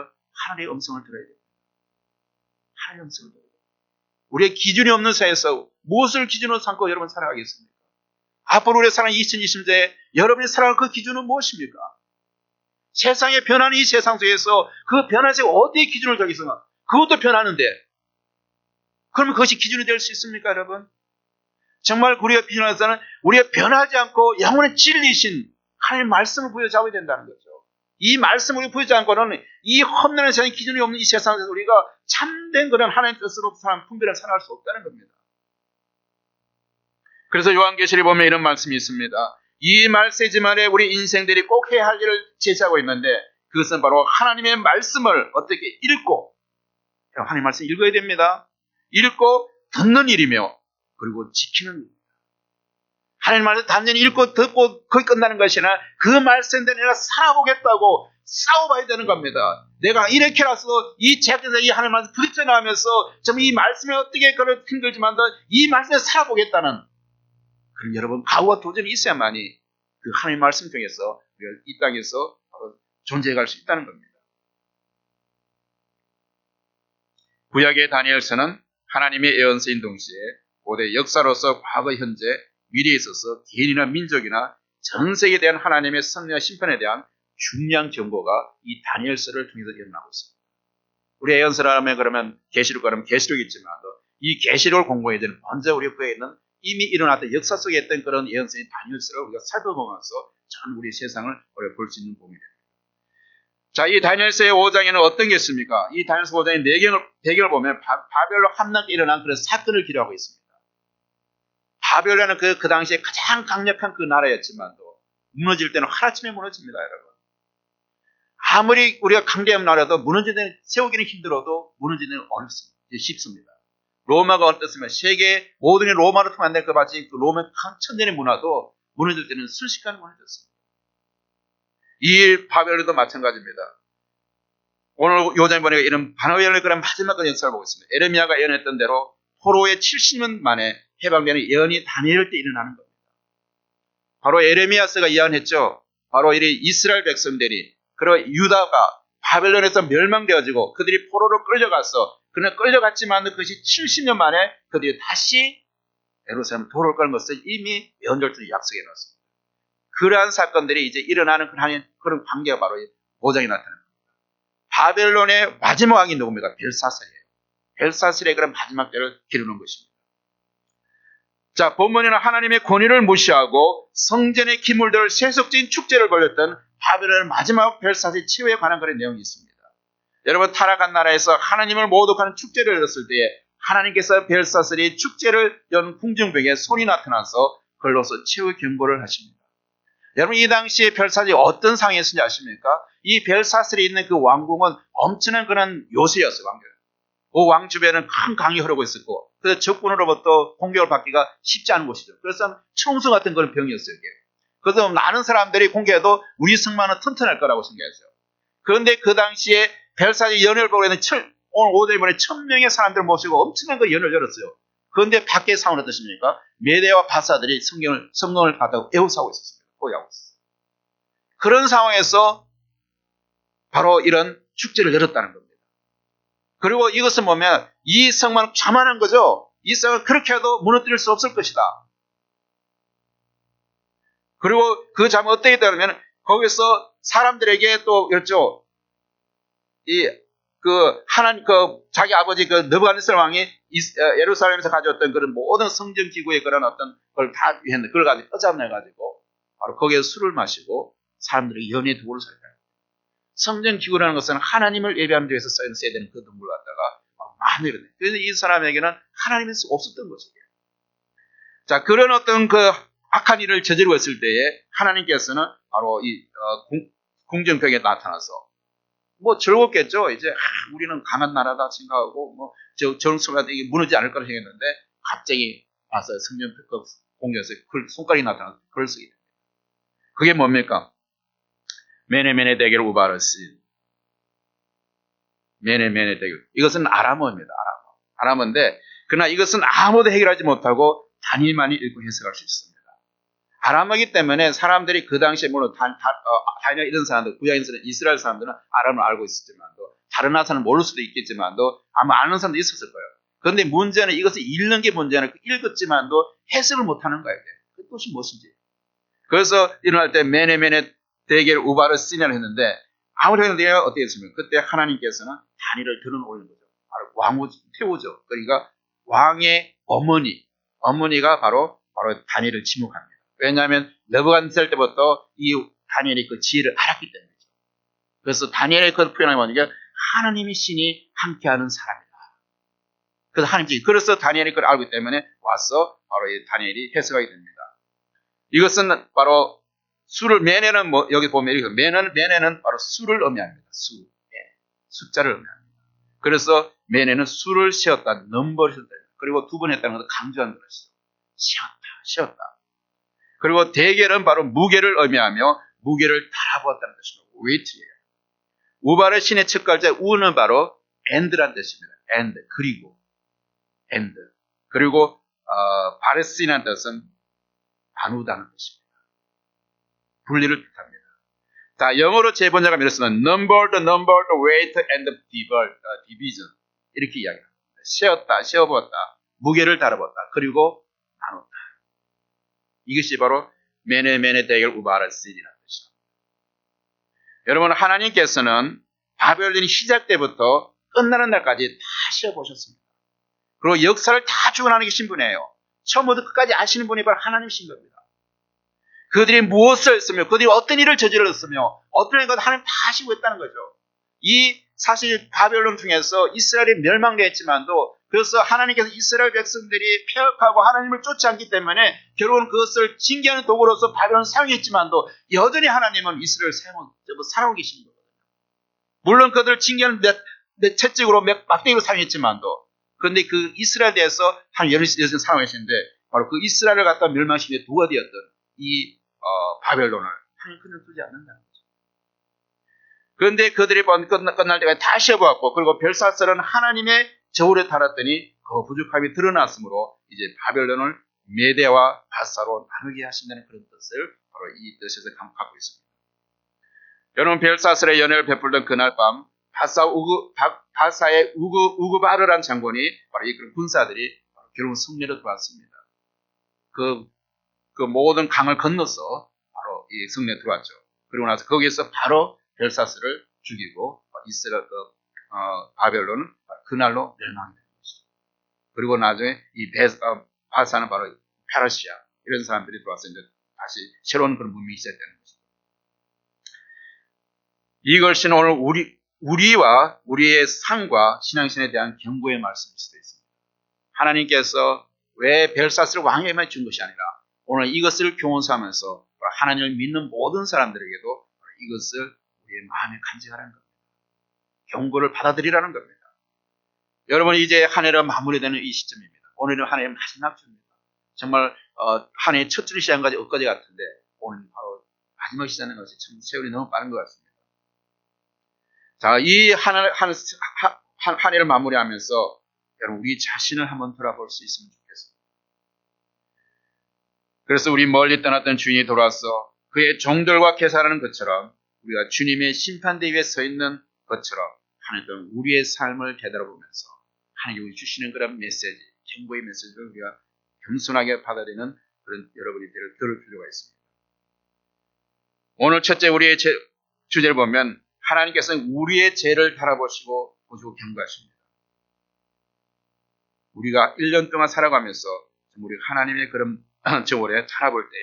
하나님의 음성을 들어야 됩니다. 하나님의 음성을 들어야 됩니다. 우리의 기준이 없는 사회에서 무엇을 기준으로 삼고 여러분 살아가겠습니까? 앞으로 우리의 사랑 2020년대에 여러분이 살아갈 그 기준은 무엇입니까? 세상에 변하는 이 세상 속에서 그 변화세가 어디에 기준을 정했으면 그것도 변하는데 그러면 그것이 기준이 될 수 있습니까 여러분? 정말 우리가 비전해서는 우리가 변하지 않고 영원의 진리신 하나님의 말씀을 부여잡아야 된다는 거죠. 이 말씀을 부여잡지 않고는 이 험난한 세상에 기준이 없는 이 세상에서 우리가 참된 그런 하나님의 뜻으로 분별을 살아갈 수 없다는 겁니다. 그래서 요한계시를 보면 이런 말씀이 있습니다. 이 말세지만에 우리 인생들이 꼭 해야 할 일을 제시하고 있는데 그것은 바로 하나님의 말씀을 어떻게 읽고 하나님의 말씀 읽어야 됩니다. 읽고 듣는 일이며 그리고 지키는 일입니다. 하나님의 말씀 단순히 읽고 듣고 거기 끝나는 것이 아니라 그 말씀대로 내가 살아보겠다고 싸워봐야 되는 겁니다. 내가 이렇게라서 이 제약에서 이 하나님의 말씀 부딪혀 나가면서 좀 이 말씀에 어떻게 그걸 힘들지만 이 말씀에 살아보겠다는 그럼 여러분 각오와 도전이 있어야만이 그 하나님의 말씀 중에서 이 땅에서 바로 존재해갈 수 있다는 겁니다. 구약의 다니엘서는 하나님의 예언서인 동시에 고대 역사로서 과거, 현재, 미래에 있어서 개인이나 민족이나 전 세계에 대한 하나님의 섭리와 심판에 대한 중요한 정보가 이 다니엘서를 통해서 일어나고 있습니다. 우리 예언서라면 그러면 계시록 그러면 계시록이지만도 이 계시록을 공부해야 되는 먼저 우리 그에 있는 이미 일어났던 역사 속에 있던 그런 예언서인 다니엘서를 우리가 살펴보면서 전 우리 세상을 우리가 볼 수 있는 부분이 됩니다. 자, 이 다니엘서의 5장에는 어떤 게 있습니까? 이 다니엘서 5장의 배경을 보면 바벨론 함락에 일어난 그런 사건을 기록하고 있습니다. 바벨론은 그 당시에 가장 강력한 그 나라였지만도 무너질 때는 하루아침에 무너집니다, 여러분. 아무리 우리가 강대한 나라도 무너지는 세우기는 힘들어도 무너지는 어렵습니다. 쉽습니다. 로마가 어떻습니까? 세계 모든 게 로마로 통한된 그 마치 그 로마 천년의 문화도 무너질 때는 순식간에 무너졌습니다. 이 바벨론도 마찬가지입니다. 오늘 요즘에 보니까 이런 바벨론의 그런 마지막 역사를 보고 있습니다. 에레미야가 예언했던 대로 포로의 70년 만에 해방되는 예언이 다니엘 때 일어나는 겁니다. 바로 에레미야서가 예언했죠. 바로 이 이스라엘 백성들이 그리고 유다가 바벨론에서 멸망되어지고 그들이 포로로 끌려갔어. 그러나 끌려갔지만 그것이 70년 만에 그들이 다시 예루살렘 돌아올 거라는 것을 이미 예언절들이 약속해 놨습니다. 그러한 사건들이 이제 일어나는 그런 관계가 바로 5장에 나타납니다. 바벨론의 마지막 왕이 누굽니까? 벨사살이에요. 벨사살의 그런 마지막 때를 기르는 것입니다. 자, 본문에는 하나님의 권위를 무시하고 성전의 기물들을 세속적인 축제를 벌였던 바벨론의 마지막 벨사살 최후에 관한 그런 내용이 있습니다. 여러분, 타락한 나라에서 하나님을 모독하는 축제를 열었을 때에 하나님께서 벨사살이 축제를 연 궁중벽에 손이 나타나서 걸로서 최후 경고를 하십니다. 여러분, 이 당시에 벨사살이 어떤 상황이었는지 아십니까? 이 벨사살이 있는 그 왕궁은 엄청난 그런 요새였어요, 왕궁. 그 왕 주변에는 큰 강이 흐르고 있었고, 그래서 적군으로부터 공격을 받기가 쉽지 않은 곳이죠. 그래서 청수 같은 그런 병이었어요, 이게. 그래서 많은 사람들이 공격해도 우리 성만은 튼튼할 거라고 생각했어요. 그런데 그 당시에 벨사살이 연회를 보고 있는 오늘 오전에 보니 1000명의 사람들을 모시고 엄청난 그 연회를 열었어요. 그런데 밖에 상황은 어떠십니까? 메대와 바사들이 성경을 갖다가 애호사하고 있었습니다. 포기하고 있었어요. 그런 상황에서 바로 이런 축제를 열었다는 겁니다. 그리고 이것은 보면 이 성만 자만한 거죠. 이 성을 그렇게 해도 무너뜨릴 수 없을 것이다. 그리고 그 잠은 어떻게 되냐면 거기서 사람들에게 또 그렇죠. 하나님 자기 아버지 느부갓네살 왕이 예루살렘에서 가져왔던 그런 모든 성전 기구의 그런 어떤 걸 다 했는데 그걸 가지고 떠잡내 가지고 바로 거기에서 술을 마시고 사람들이 연애 도구를 살펴요. 성전 기구라는 것은 하나님을 예배하는 데에서 써야 되는 그 등불을 갖다가 많이 이러네. 그래서 이 사람에게는 하나님이 없었던 것이에요. 자, 그런 어떤 그 악한 일을 저지르고 있을 때에 하나님께서는 바로 이 궁정벽에 나타나서 뭐 즐겁겠죠. 이제 우리는 강한 나라다 생각하고 정수가 이게 무너지지 않을 거라 생각했는데 갑자기 와서 성전 공격에서 손가락이 나타나서 글을 쓰게 됩니다. 그게 뭡니까? 메네메네 대결 우바르신. 메네메네 대결. 이것은 아람어입니다. 아람어인데 그러나 이것은 아무도 해결하지 못하고 다니엘만이 읽고 해석할 수 있습니다. 아람어이기 때문에 사람들이 그 당시에 물론 다니엘 이런 사람들, 구약에서는 이스라엘 사람들은 아람을 알고 있었지만도 다른 나라는 모를 수도 있겠지만도 아마 아는 사람도 있었을 거예요. 그런데 문제는 이것을 읽는 게 문제는 읽었지만도 해석을 못하는 거예요. 그 뜻이 무엇인지. 그래서 일어날 때 메네메네 대결 우바르신이라고 했는데 아무리 했는데 어떻게 했습니까? 그때 하나님께서는 다니엘을 들어올린 거죠. 바로 왕후 태우죠. 그러니까 왕의 어머니가 바로 다니엘을 지목합니다. 왜냐하면 느부갓네살 때부터 이 다니엘이 그 지혜를 알았기 때문이죠. 그래서 다니엘의 그 표현이 뭐냐면 하나님의 신이 함께하는 사람이다. 그래서 다니엘이 그걸 알기 때문에 와서 바로 이 다니엘이 해석하게 됩니다. 이것은 바로 메네는 여기 보면 메네는 바로 수를 의미합니다. 숫자를 의미합니다. 그래서 메네는 수를 세웠다, 넘버를 세웠다. 그리고 두 번 했다는 것도 강조한 것이죠. 세웠다. 그리고 대결은 바로 무게를 의미하며 무게를 달아보았다는 뜻입니다. 웨이트예요. 우발의 신의 첫 글자 우는 바로 and란 뜻입니다. 그리고 바레스라는 뜻은 나누다는 뜻입니다. 분리를 뜻합니다. 자, 영어로 재번역하면 이렇습니다. number, the weight, and the division. 이렇게 이야기합니다. 세어보았다, 무게를 달아보았다, 그리고 나눴다. 이것이 바로 메네메네 대결 우바르신이라는 뜻입니다. 여러분, 하나님께서는 바벨론이 시작 때부터 끝나는 날까지 다 시험보셨습니다. 그리고 역사를 다 주관하는 게 신분이에요. 처음부터 끝까지 아시는 분이 바로 하나님이신 겁니다. 그들이 무엇을 했으며 그들이 어떤 일을 저질렀으며 어떤 것을 하나님 다 아시고 있다는 거죠. 이 사실 바벨론 통해서 이스라엘이 멸망되었지만도 그래서 하나님께서 이스라엘 백성들이 폐역하고 하나님을 쫓지 않기 때문에 결국은 그것을 징계하는 도구로서 바벨론을 사용했지만도 여전히 하나님은 이스라엘을 사랑하고 계신 거거든요. 물론 그들을 징계하는 채찍으로 막대기로 사용했지만도 그런데 그 이스라엘에 대해서 하나님 여전히 사랑하시는데 바로 그 이스라엘을 갖다 멸망시키는 도구가 되었던 이 바벨론을 하나님 그냥 두지 않는다는 거죠. 그런데 그들이 끝날 때까지 다 쉬어보았고 그리고 벨사스는 하나님의 저울에 달았더니 그 부족함이 드러났으므로 이제 바벨론을 메대와 바사로 나누게 하신다는 그런 뜻을 바로 이 뜻에서 갖고 있습니다. 여러분, 벨사스의 연회를 베풀던 그날 밤 바사의 우그바르란 장군이 바로 이 군사들이 결국 성내로 들어왔습니다. 그 모든 강을 건너서 바로 이 성내에 들어왔죠. 그리고 나서 거기에서 바로 벨사스를 죽이고 이스라엘 바벨론은 그날로 멸망이 된 것이죠. 그리고 나중에 이 바사는 바로 페르시아 이런 사람들이 들어와서 이제 다시 새로운 그런 문명이 시작되는 것이죠. 이것이 오늘 우리와 우리의 삶과 신앙신에 대한 경고의 말씀일 수도 있습니다. 하나님께서 왜 벨사스를 왕에게만 준 것이 아니라 오늘 이것을 교훈삼아서 하나님을 믿는 모든 사람들에게도 이것을 우리의 마음에 간직하라는 겁니다. 경고를 받아들이라는 겁니다. 여러분, 이제 한 해가 마무리되는 이 시점입니다. 오늘은 한 해의 마지막 주입니다. 정말 한 해의 첫 주 시간까지 엊그제 같은데 오늘은 바로 마지막 시간인 것이 참 세월이 너무 빠른 것 같습니다. 자, 이 한 해를 마무리하면서 여러분 우리 자신을 한번 돌아볼 수 있으면 좋겠습니다. 그래서 우리 멀리 떠났던 주인이 돌아와서 그의 종들과 계산하는 것처럼 우리가 주님의 심판대 위에 서 있는 것처럼 하나님 우리의 삶을 되돌아보면서 하나님이 주시는 그런 메시지, 경고의 메시지를 우리가 겸손하게 받아들이는 그런 여러분이 들을 필요가 있습니다. 오늘 첫째 우리의 주제를 보면 하나님께서는 우리의 죄를 달아보시고 경고하십니다. 우리가 1년 동안 살아가면서 우리 하나님의 그런 저울에 달아볼 때에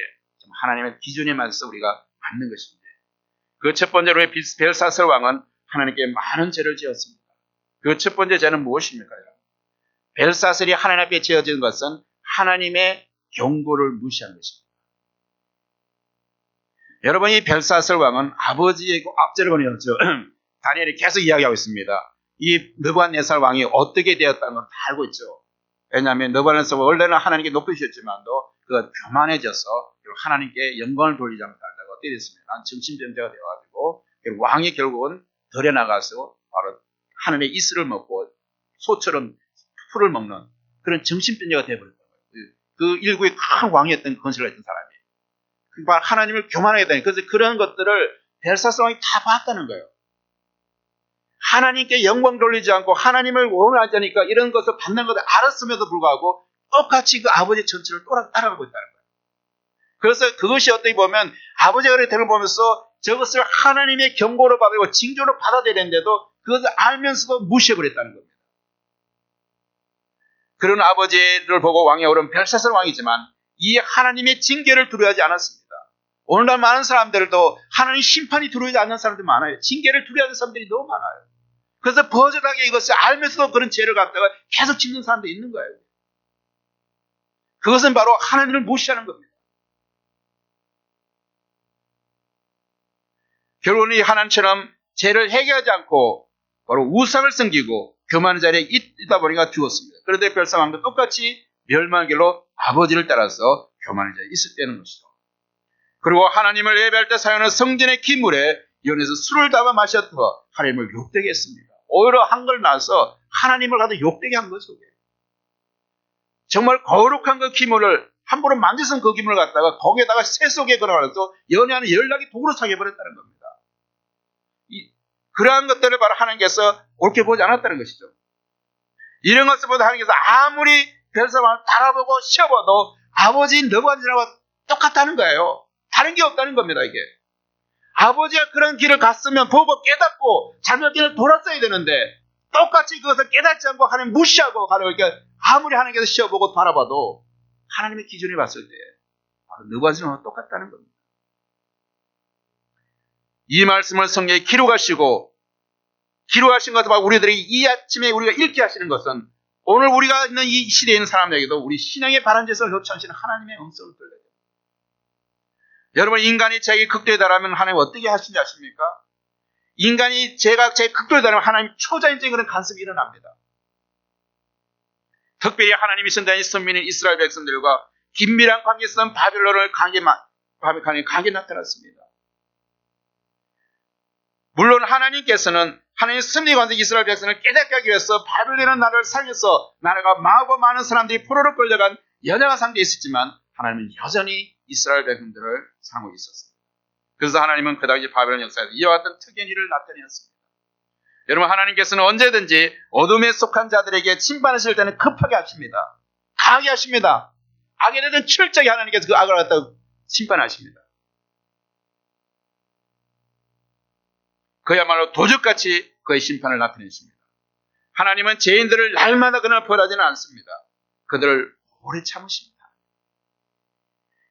하나님의 기준에 맞춰서 우리가 받는 것입니다. 그 첫 번째로 벨사스 왕은 하나님께 많은 죄를 지었습니다. 그 첫 번째 죄는 무엇입니까? 벨사스이 하나님 앞에 지어진 것은 하나님의 경고를 무시한 것입니다. 여러분, 이 벨사스 왕은 아버지의 앞제를 보내었죠. 다니엘이 계속 이야기하고 있습니다. 이 느부갓네살 왕이 어떻게 되었다는 걸 다 알고 있죠. 왜냐하면 느부갓네살 원래는 하나님께 높으셨지만도 그가 교만해져서 하나님께 영광을 돌리지 않고 살다가 어떻게 됐습니까? 정신병자가 되어가지고 왕이 결국은 덜에 나가서 바로 하늘의 이슬을 먹고 소처럼 풀을 먹는 그런 정신병자가 되어버렸던 거예요. 그 일국의 큰 왕이었던 건설을 했던 사람이. 하나님을 교만하게 되니 그래서 그런 것들을 벨사스 왕이 다 봤다는 거예요. 하나님께 영광 돌리지 않고 하나님을 원하지 않으니까 이런 것을 받는 것을 알았음에도 불구하고 똑같이 그 아버지의 전체를 따라가고 있다는 거예요. 그래서 그것이 어떻게 보면 아버지가 그렇게 되는 걸 보면서 저것을 하나님의 경고로 받고 징조로 받아들였는데도 그것을 알면서도 무시해버렸다는 겁니다. 그런 아버지를 보고 왕이 오른 벨사스 왕이지만 이 하나님의 징계를 두려워하지 않았습니다. 오늘날 많은 사람들도 하나님 심판이 두려워하지 않는 사람들이 많아요. 징계를 두려워하는 사람들이 너무 많아요. 그래서 버젓하게 이것을 알면서도 그런 죄를 갖다가 계속 짓는 사람들이 있는 거예요. 그것은 바로 하나님을 무시하는 겁니다. 결국은 이 하나님처럼 죄를 해결하지 않고 바로 우상을 섬기고 교만한 자리에 있다 보니까 죽었습니다. 그런데 벨사왕도 똑같이 멸망의 길로 아버지를 따라서 교만한 자리에 있을 때는 것이죠. 그리고 하나님을 예배할 때 사용하는 성전의 기물에 연해서 술을 담아 마셔서 하나님을 욕되게 했습니다. 오히려 한걸 나서 하나님을 가도 욕되게 한 거죠. 정말 거룩한 그 기물을 함부로 만져선 그 기물을 갖다가 거기에다가 새 속에 걸어놔서 연애하는 연락이 도구로 사겨버렸다는 겁니다. 그러한 것들을 바로 하나님께서 옳게 보지 않았다는 것이죠. 이런 것을 보다 하나님께서 아무리 벨사왕을 달아보고 쉬어봐도 아버지 느부갓네살하고 똑같다는 거예요. 다른 게 없다는 겁니다. 이게 아버지가 그런 길을 갔으면 보고 깨닫고 잘못 길을 돌았어야 되는데 똑같이 그것을 깨닫지 않고 하나님 무시하고 가는 거니까 아무리 하나님께서 시험보고 바라봐도 하나님의 기준을 봤을 때 바로 느바지는 똑같다는 겁니다. 이 말씀을 성경에 기록하시고 기록하신 것을 우리들이 이 아침에 우리가 읽게 하시는 것은 오늘 우리가 있는 이 시대에 있는 사람에게도 우리 신앙의 바른 짓을 요청하시는 하나님의 음성을 들려요. 여러분, 인간이 자기 극도에 달하면 하나님 어떻게 하시는지 아십니까? 인간이 제가 제 극도에 달하면 하나님 초자연적인 그런 간섭이 일어납니다. 특별히 하나님이 선대한 선민인 이스라엘 백성들과 긴밀한 관계에 있었던 바벨론을 강하게 나타났습니다. 물론 하나님께서는 하나님의 섭리 관계 이스라엘 백성을 깨닫게 하기 위해서 바벨론이라는 나라를 살려서 나라가 망하고 많은 사람들이 포로로 끌려간 연약한 상태에 있었지만 하나님은 여전히 이스라엘 백성들을 사랑하고 있었습니다. 그래서 하나님은 그 당시 바벨론 역사에서 이와 같은 특이한 일을 나타내었습니다. 여러분, 하나님께서는 언제든지 어둠에 속한 자들에게 심판하실 때는 급하게 하십니다. 강하게 하십니다. 악에 대해서는 철저히 하나님께서 그 악을 갖다 심판하십니다. 그야말로 도적같이 그의 심판을 나타내십니다. 하나님은 죄인들을 날마다 그날 벌하지는 않습니다. 그들을 오래 참으십니다.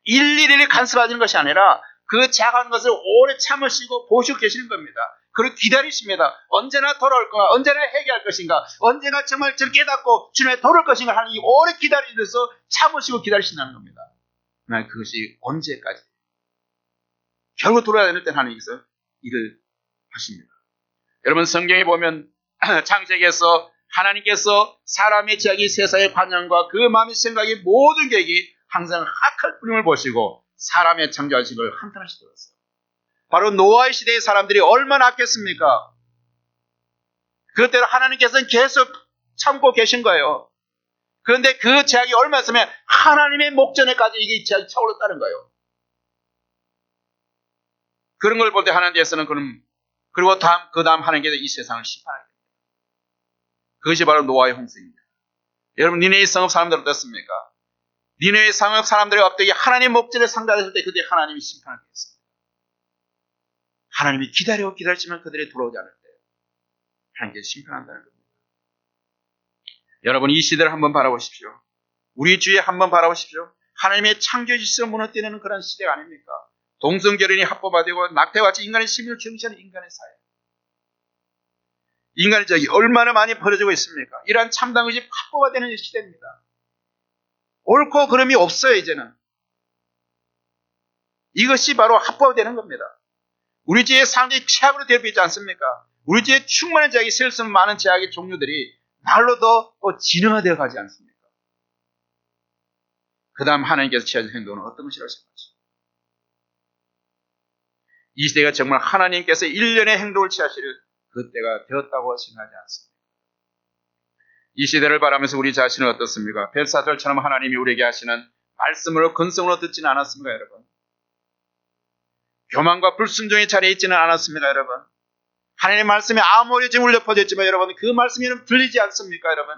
일일이 간섭하시는 것이 아니라 그 작은 것을 오래 참으시고 보시고 계시는 겁니다. 그리고 기다리십니다. 언제나 돌아올 것인가, 언제나 회개할 것인가, 언제나 정말 저를 깨닫고 주님의 돌아올 것인가 하는 이 오래 기다리면서 참으시고 기다리신다는 겁니다. 그러나 그것이 언제까지? 결국 돌아야 될 때는 하나님께서 일을 하십니다. 여러분, 성경에 보면 창세기에서 하나님께서 사람의 지각이 세상의 관념과 그 마음의 생각이 모든 계획이 항상 악할 뿌림을 보시고 사람의 창조하신 걸 한탄하시더랬어요. 바로 노아의 시대의 사람들이 얼마나 악했습니까? 그때로 하나님께서는 계속 참고 계신 거예요. 그런데 그 제약이 얼마 있으면 하나님의 목전에까지 이게 제약이 차올랐다는 거예요. 그런 걸 볼 때 하나님께서는 그리고 그 다음 하나님께서 이 세상을 심판하게 됩니다. 그것이 바로 노아의 홍수입니다. 여러분, 니네의 성읍 사람들 어떻습니까? 니네의 성읍 사람들이 갑자기 하나님 목전에 상달했을 때 그때 하나님이 심판을 했습니다. 하나님이 기다리지만 그들이 돌아오지 않을 때 하나님께서 심판한다는 겁니다. 여러분, 이 시대를 한번 바라보십시오. 우리 주위에 한번 바라보십시오. 하나님의 창조지시를 무너뜨리는 그런 시대가 아닙니까? 동성결연이 합법화되고 낙태와 같이 인간의 심리를 경시하는 인간의 사회. 인간의 적이 얼마나 많이 벌어지고 있습니까? 이러한 참담의식 합법화되는 시대입니다. 옳고 그름이 없어요, 이제는. 이것이 바로 합법화되는 겁니다. 우리 주위에 사람들이 최악으로 대비하지 않습니까? 우리 주위에 충만한 제약이 셀수 없는 많은 제약의 종류들이 날로도 진화되어 가지 않습니까? 그 다음 하나님께서 취하신 행동은 어떤 것이라고 생각하십니까? 이 시대가 정말 하나님께서 일련의 행동을 취하실 그때가 되었다고 생각하지 않습니다. 이 시대를 바라면서 우리 자신은 어떻습니까? 벨사들처럼 하나님이 우리에게 하시는 말씀으로 근성으로 듣지는 않았습니까, 여러분? 교만과 불순종의 자리에 있지는 않았습니다, 여러분? 하나님의 말씀이 아무리 지금 울려 퍼졌지만 여러분, 그 말씀이 들리지 않습니까, 여러분?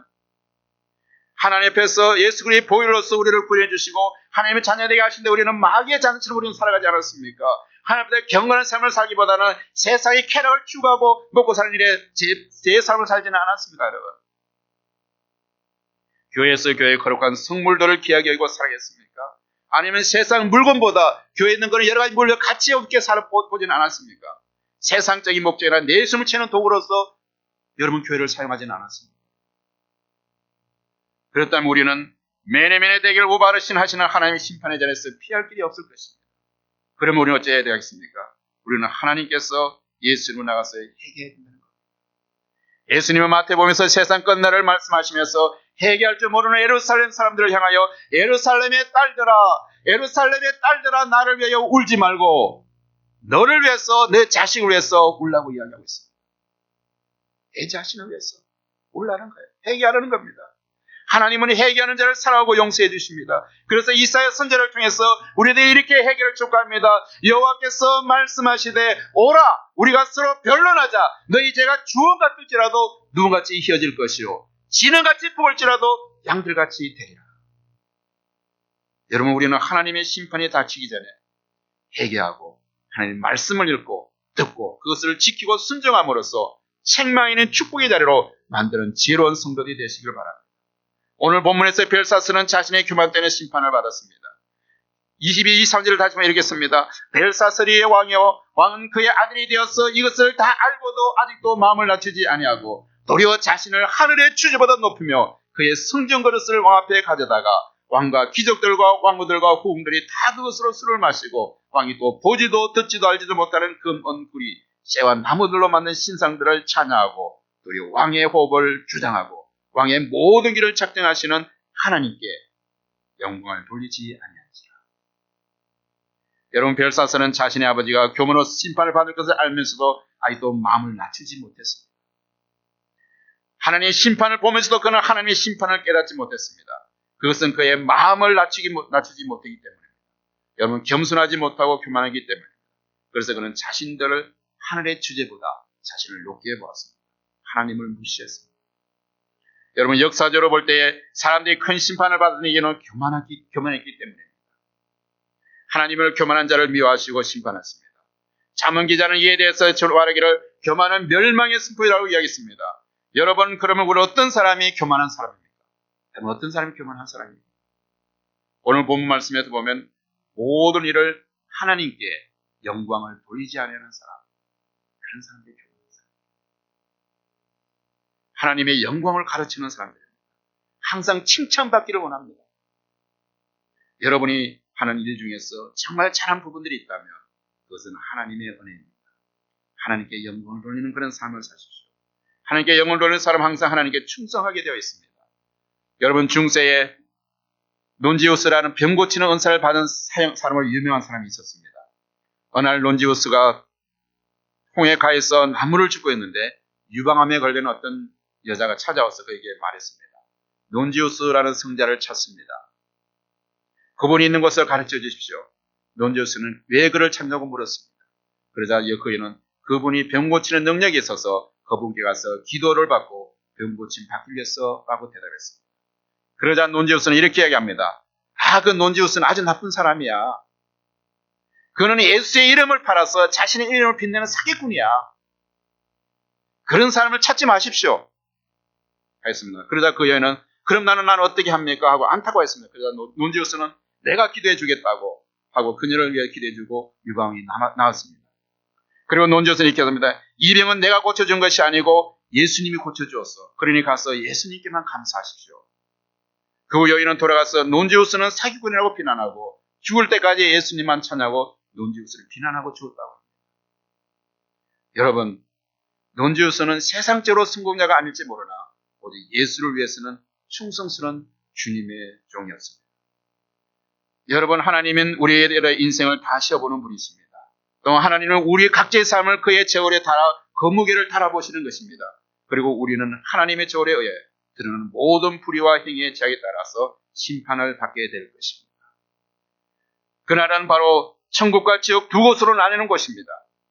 하나님 앞에서 예수 그리스도의 보혈로서 우리를 구원해 주시고 하나님의 자녀되게 하신데 우리는 마귀의 자녀처럼 우리는 살아가지 않았습니까? 하나님 앞에 경건한 삶을 살기보다는 세상의 쾌락을 추구하고 먹고 사는 일에 제 삶을 살지는 않았습니까, 여러분? 교회에서 교회의 거룩한 성물들을 귀하게 여기고 살아겠습니까? 아니면 세상 물건보다 교회에 있는 것을 여러 가지 물건 가치 없게 살아보지는 않았습니까? 세상적인 목적이나 내 숨을 채는 도구로서 여러분 교회를 사용하지는 않았습니다. 그렇다면 우리는 매네매네 대결 오바르신 하시는 하나님의 심판의 자리에서 피할 길이 없을 것입니다. 그러면 우리는 어찌해야 되겠습니까? 우리는 하나님께서 예수님으로 나가서 회개해야 된다는 겁니다. 예수님은 마태복음에서 세상 끝날을 말씀하시면서 회개할 줄 모르는 예루살렘 사람들을 향하여 예루살렘의 딸들아 나를 위하여 울지 말고 너를 위해서 내 자식을 위해서 울라고 이야기하고 있습니다. 내 자신을 위해서 울라는 거예요. 회개하라는 겁니다. 하나님은 회개하는 자를 사랑하고 용서해 주십니다. 그래서 이사야 선지자를 통해서 우리들이 이렇게 회개를 촉구합니다. 여호와께서 말씀하시되 오라 우리가 서로 변론하자. 너희 죄가 주홍 같을지라도 누군같이 휘어질 것이요 진흙같이 부을지라도 양들같이 되리라. 여러분, 우리는 하나님의 심판이 닥치기 전에 회개하고 하나님 말씀을 읽고 듣고 그것을 지키고 순종함으로써 책망에 있는 축복의 자리로 만드는 지혜로운 성도들이 되시길 바랍니다. 오늘 본문에서 벨사스는 자신의 교만 때문에 심판을 받았습니다. 22, 23절을 다시 한번 읽겠습니다. 벨사스리의 왕이요 왕은 그의 아들이 되어서 이것을 다 알고도 아직도 마음을 낮추지 아니하고 도리어 자신을 하늘의 주제보다 높이며 그의 성전 그릇을 왕 앞에 가져다가 왕과 귀족들과 왕후들과 후궁들이 다 그것으로 술을 마시고 왕이 또 보지도 듣지도 알지도 못하는 금, 은, 구리, 쇠와 나무들로 만든 신상들을 찬양하고 도리어 왕의 호흡을 주장하고 왕의 모든 길을 작정하시는 하나님께 영광을 돌리지 아니하니라. 여러분, 벨사스는 자신의 아버지가 교문으로 심판을 받을 것을 알면서도 아직도 마음을 낮추지 못했습니다. 하나님의 심판을 보면서도 그는 하나님의 심판을 깨닫지 못했습니다. 그것은 그의 마음을 낮추지 못하기 때문입니다. 여러분, 겸손하지 못하고 교만하기 때문입니다. 그래서 그는 자신들을 하늘의 주제보다 자신을 높게 보았습니다. 하나님을 무시했습니다. 여러분, 역사적으로 볼 때에 사람들이 큰 심판을 받은 이유는 교만했기 때문입니다. 하나님을 교만한 자를 미워하시고 심판하십니다. 잠언 기자는 이에 대해서 말하기를 교만은 멸망의 승부라고 이야기했습니다. 여러분, 그러면 우리 어떤 사람이 교만한 사람입니까? 어떤 사람이 교만한 사람입니까? 오늘 본문 말씀에서 보면 모든 일을 하나님께 영광을 돌리지 않는 사람, 그런 사람들이 교만한 사람. 하나님의 영광을 가르치는 사람들입니다. 항상 칭찬받기를 원합니다. 여러분이 하는 일 중에서 정말 잘한 부분들이 있다면 그것은 하나님의 은혜입니다. 하나님께 영광을 돌리는 그런 삶을 사십시오. 하나님께 영광을 돌리는 사람 항상 하나님께 충성하게 되어 있습니다. 여러분, 중세에 논지우스라는 병 고치는 은사를 받은 사람으로 유명한 사람이 있었습니다. 어느 날 논지우스가 홍해 가에서 나무를 줍고 있는데 유방암에 걸린 어떤 여자가 찾아와서 그에게 말했습니다. 논지우스라는 성자를 찾습니다. 그분이 있는 곳을 가르쳐 주십시오. 논지우스는 왜 그를 찾냐고 물었습니다. 그러자 그이는 그분이 병 고치는 능력이 있어서 그분께 가서 기도를 받고 병 고침 받기위해서 라고 대답했습니다. 그러자 논지우스는 이렇게 이야기합니다. 그 논지우스는 아주 나쁜 사람이야. 그는 예수의 이름을 팔아서 자신의 이름을 빛내는 사기꾼이야. 그런 사람을 찾지 마십시오. 하였습니다. 그러자 그 여인은 그럼 나는 어떻게 합니까? 하고 안타고 했습니다. 그러자 논지우스는 내가 기도해 주겠다고 하고 그녀를 위해 기도해 주고 유방이 나왔습니다. 그리고 논지우스는 이렇게 합니다. 이 병은 내가 고쳐준 것이 아니고 예수님이 고쳐주었어. 그러니 가서 예수님께만 감사하십시오. 그 여인은 돌아가서 논지우스는 사기꾼이라고 비난하고 죽을 때까지 예수님만 찬양하고 논지우스를 비난하고 죽었다고 합니다. 여러분, 논지우스는 세상적으로 성공자가 아닐지 모르나 오직 예수를 위해서는 충성스러운 주님의 종이었습니다. 여러분, 하나님은 우리의 인생을 다 시어보는 분이십니다. 또 하나님은 우리의 각자의 삶을 그의 저울에 달아 그 무게를 달아보시는 것입니다. 그리고 우리는 하나님의 저울에 의해 드러나는 모든 불의와 행위의 제약에 따라서 심판을 받게 될 것입니다. 그날은 바로 천국과 지옥 두 곳으로 나뉘는 곳입니다.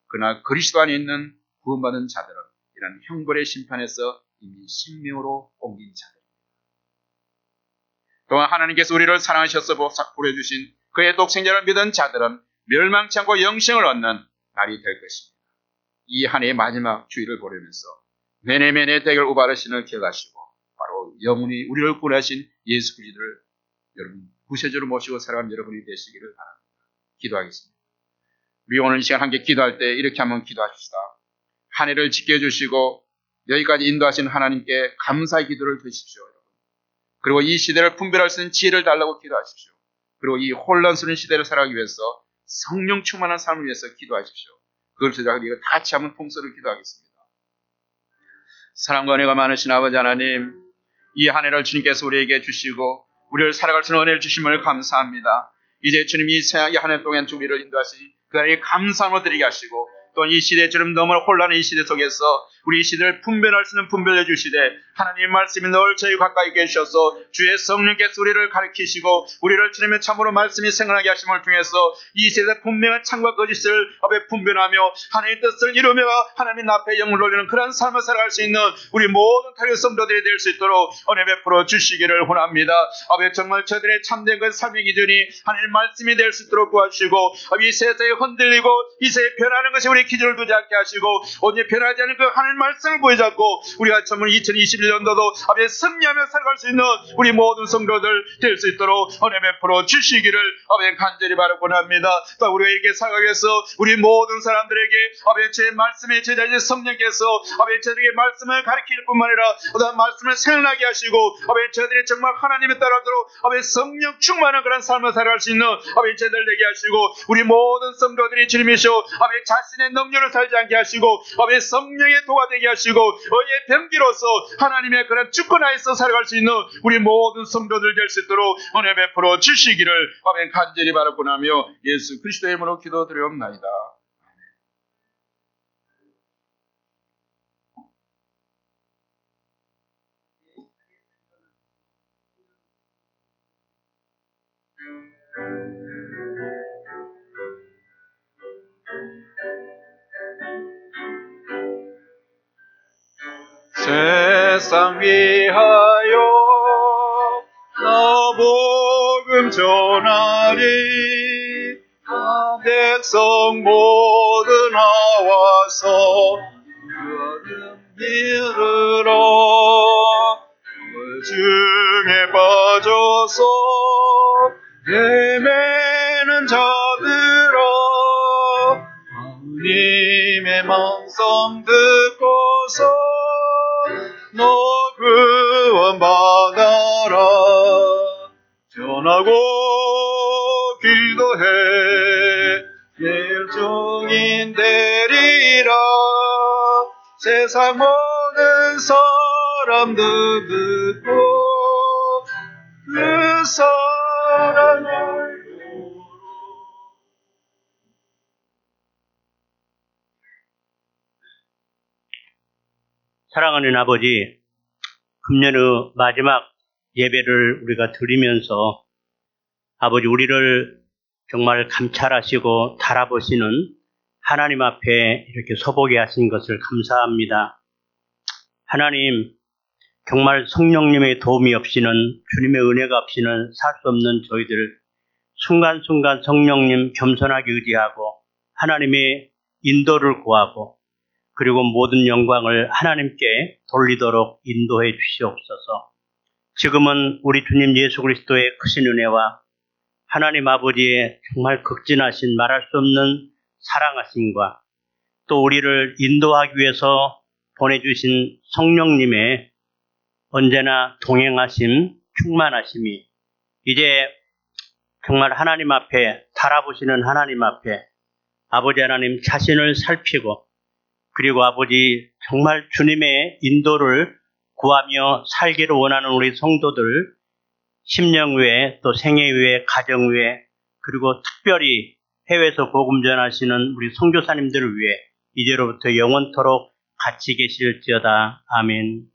그러나 그리스도 안에 있는 구원받은 자들은 이런 형벌의 심판에서 이미 생명으로 옮긴 자들입니다. 또한 하나님께서 우리를 사랑하셔서 보내주신 그의 독생자를 믿은 자들은 멸망치 않고 영생을 얻는 날이 될 것입니다. 이 한 해의 마지막 주일을 보내면서 매네매네 대결 우바르신을 기억하시고 바로 영원히 우리를 구원하신 예수 그리스도를 여러분 구세주로 모시고 살아가는 여러분이 되시기를 바랍니다. 기도하겠습니다. 우리 오늘 이 시간 함께 기도할 때 이렇게 한번 기도하십시다. 한 해를 지켜주시고 여기까지 인도하신 하나님께 감사의 기도를 드십시오. 여러분. 그리고 이 시대를 분별할 수 있는 지혜를 달라고 기도하십시오. 그리고 이 혼란스러운 시대를 살아가기 위해서 성령 충만한 삶을 위해서 기도하십시오. 그걸 저희가 다 같이 한번 통서를 기도하겠습니다. 사랑과 은혜가 많으신 아버지 하나님, 이 한 해를 주님께서 우리에게 주시고 우리를 살아갈 수 있는 은혜를 주심을 감사합니다. 이제 주님이 이 한 해 동안 우리를 인도하시니 그 안에 감사함을 드리게 하시고 또 이 시대에 주님 너무 혼란한 이 시대 속에서 우리 이 시대를 분별할 수 있는 분별해 주시되 하나님의 말씀이 늘 저희 가까이 계셔서 주의 성령께서 우리를 가르치시고 우리를 주님의 참으로 말씀이 생각나게 하심을 통해서 이 세대 분명한 참과 거짓을 앞에 분별하며 하나님의 뜻을 이루며 하나님 앞에 영을 올리는 그런 삶을 살아갈 수 있는 우리 모든 타격 성도들이 될 수 있도록 은혜 베풀어 주시기를 원합니다. 아버지 정말 저들의 참된 그 삶의 기준이 하나님의 말씀이 될 수 있도록 도와주시고 이 세상에 흔들리고 이 세상에 변하는 것이 우리 기준을 두지 않게 하시고 오직 변하지 않은 그 하나님의 말씀을 보여잡고 우리가 정말 2021년도도 아버지 승리하며 살아갈 수 있는 우리 모든 성도들 될 수 있도록 은혜 베풀어 주시기를 아버지 간절히 바라곤 합니다. 또 우리에게 살아가기 위해서 우리 모든 사람들에게 아버지 제 말씀의 제자이신 성령께서 아버지 저들에게 말씀을 가르칠 뿐만 아니라 어떤 말씀을 생각나게 하시고 아버지 저들이 정말 하나님에 따르도록 아버지 성령 충만한 그런 삶을 살아갈 수 있는 아버지 저들 되게 하시고 우리 모든 성도들이 주님이시오 아버지 자신의 능력을 살지 않게 하시고 아버지 성령의 도가 되게 하시고 의의 병기로서 하나님의 그런 주권하에서 살아갈 수 있는 우리 모든 성도들 될 수 있도록 은혜 베풀어 주시기를 아버지 간절히 바라곤 하며 예수 그리스도의 이름으로 기도드리옵나이다. 세상 위하여 나 복음 전하리 나 백성 모두 나와서 그 이르러 중에 빠져서 헤매는 자들아 하나님의 말씀 듣고서 너 구원 받아라 전하고 기도해 일종인 되리라 세상 모든 사람들 듣고 그 사랑을 사랑하는 아버지, 금년의 마지막 예배를 우리가 드리면서 아버지 우리를 정말 감찰하시고 달아보시는 하나님 앞에 이렇게 서보게 하신 것을 감사합니다. 하나님, 정말 성령님의 도움이 없이는 주님의 은혜가 없이는 살 수 없는 저희들 순간순간 성령님 겸손하게 의지하고 하나님의 인도를 구하고 그리고 모든 영광을 하나님께 돌리도록 인도해 주시옵소서. 지금은 우리 주님 예수 그리스도의 크신 은혜와 하나님 아버지의 정말 극진하신 말할 수 없는 사랑하심과 또 우리를 인도하기 위해서 보내주신 성령님의 언제나 동행하심, 충만하심이 이제 정말 하나님 앞에 달아보시는 하나님 앞에 아버지 하나님 자신을 살피고 그리고 아버지 정말 주님의 인도를 구하며 살기를 원하는 우리 성도들 심령 위에 또 생애 위에 가정 위에 그리고 특별히 해외에서 복음 전하시는 우리 선교사님들을 위해 이제로부터 영원토록 같이 계실지어다. 아멘.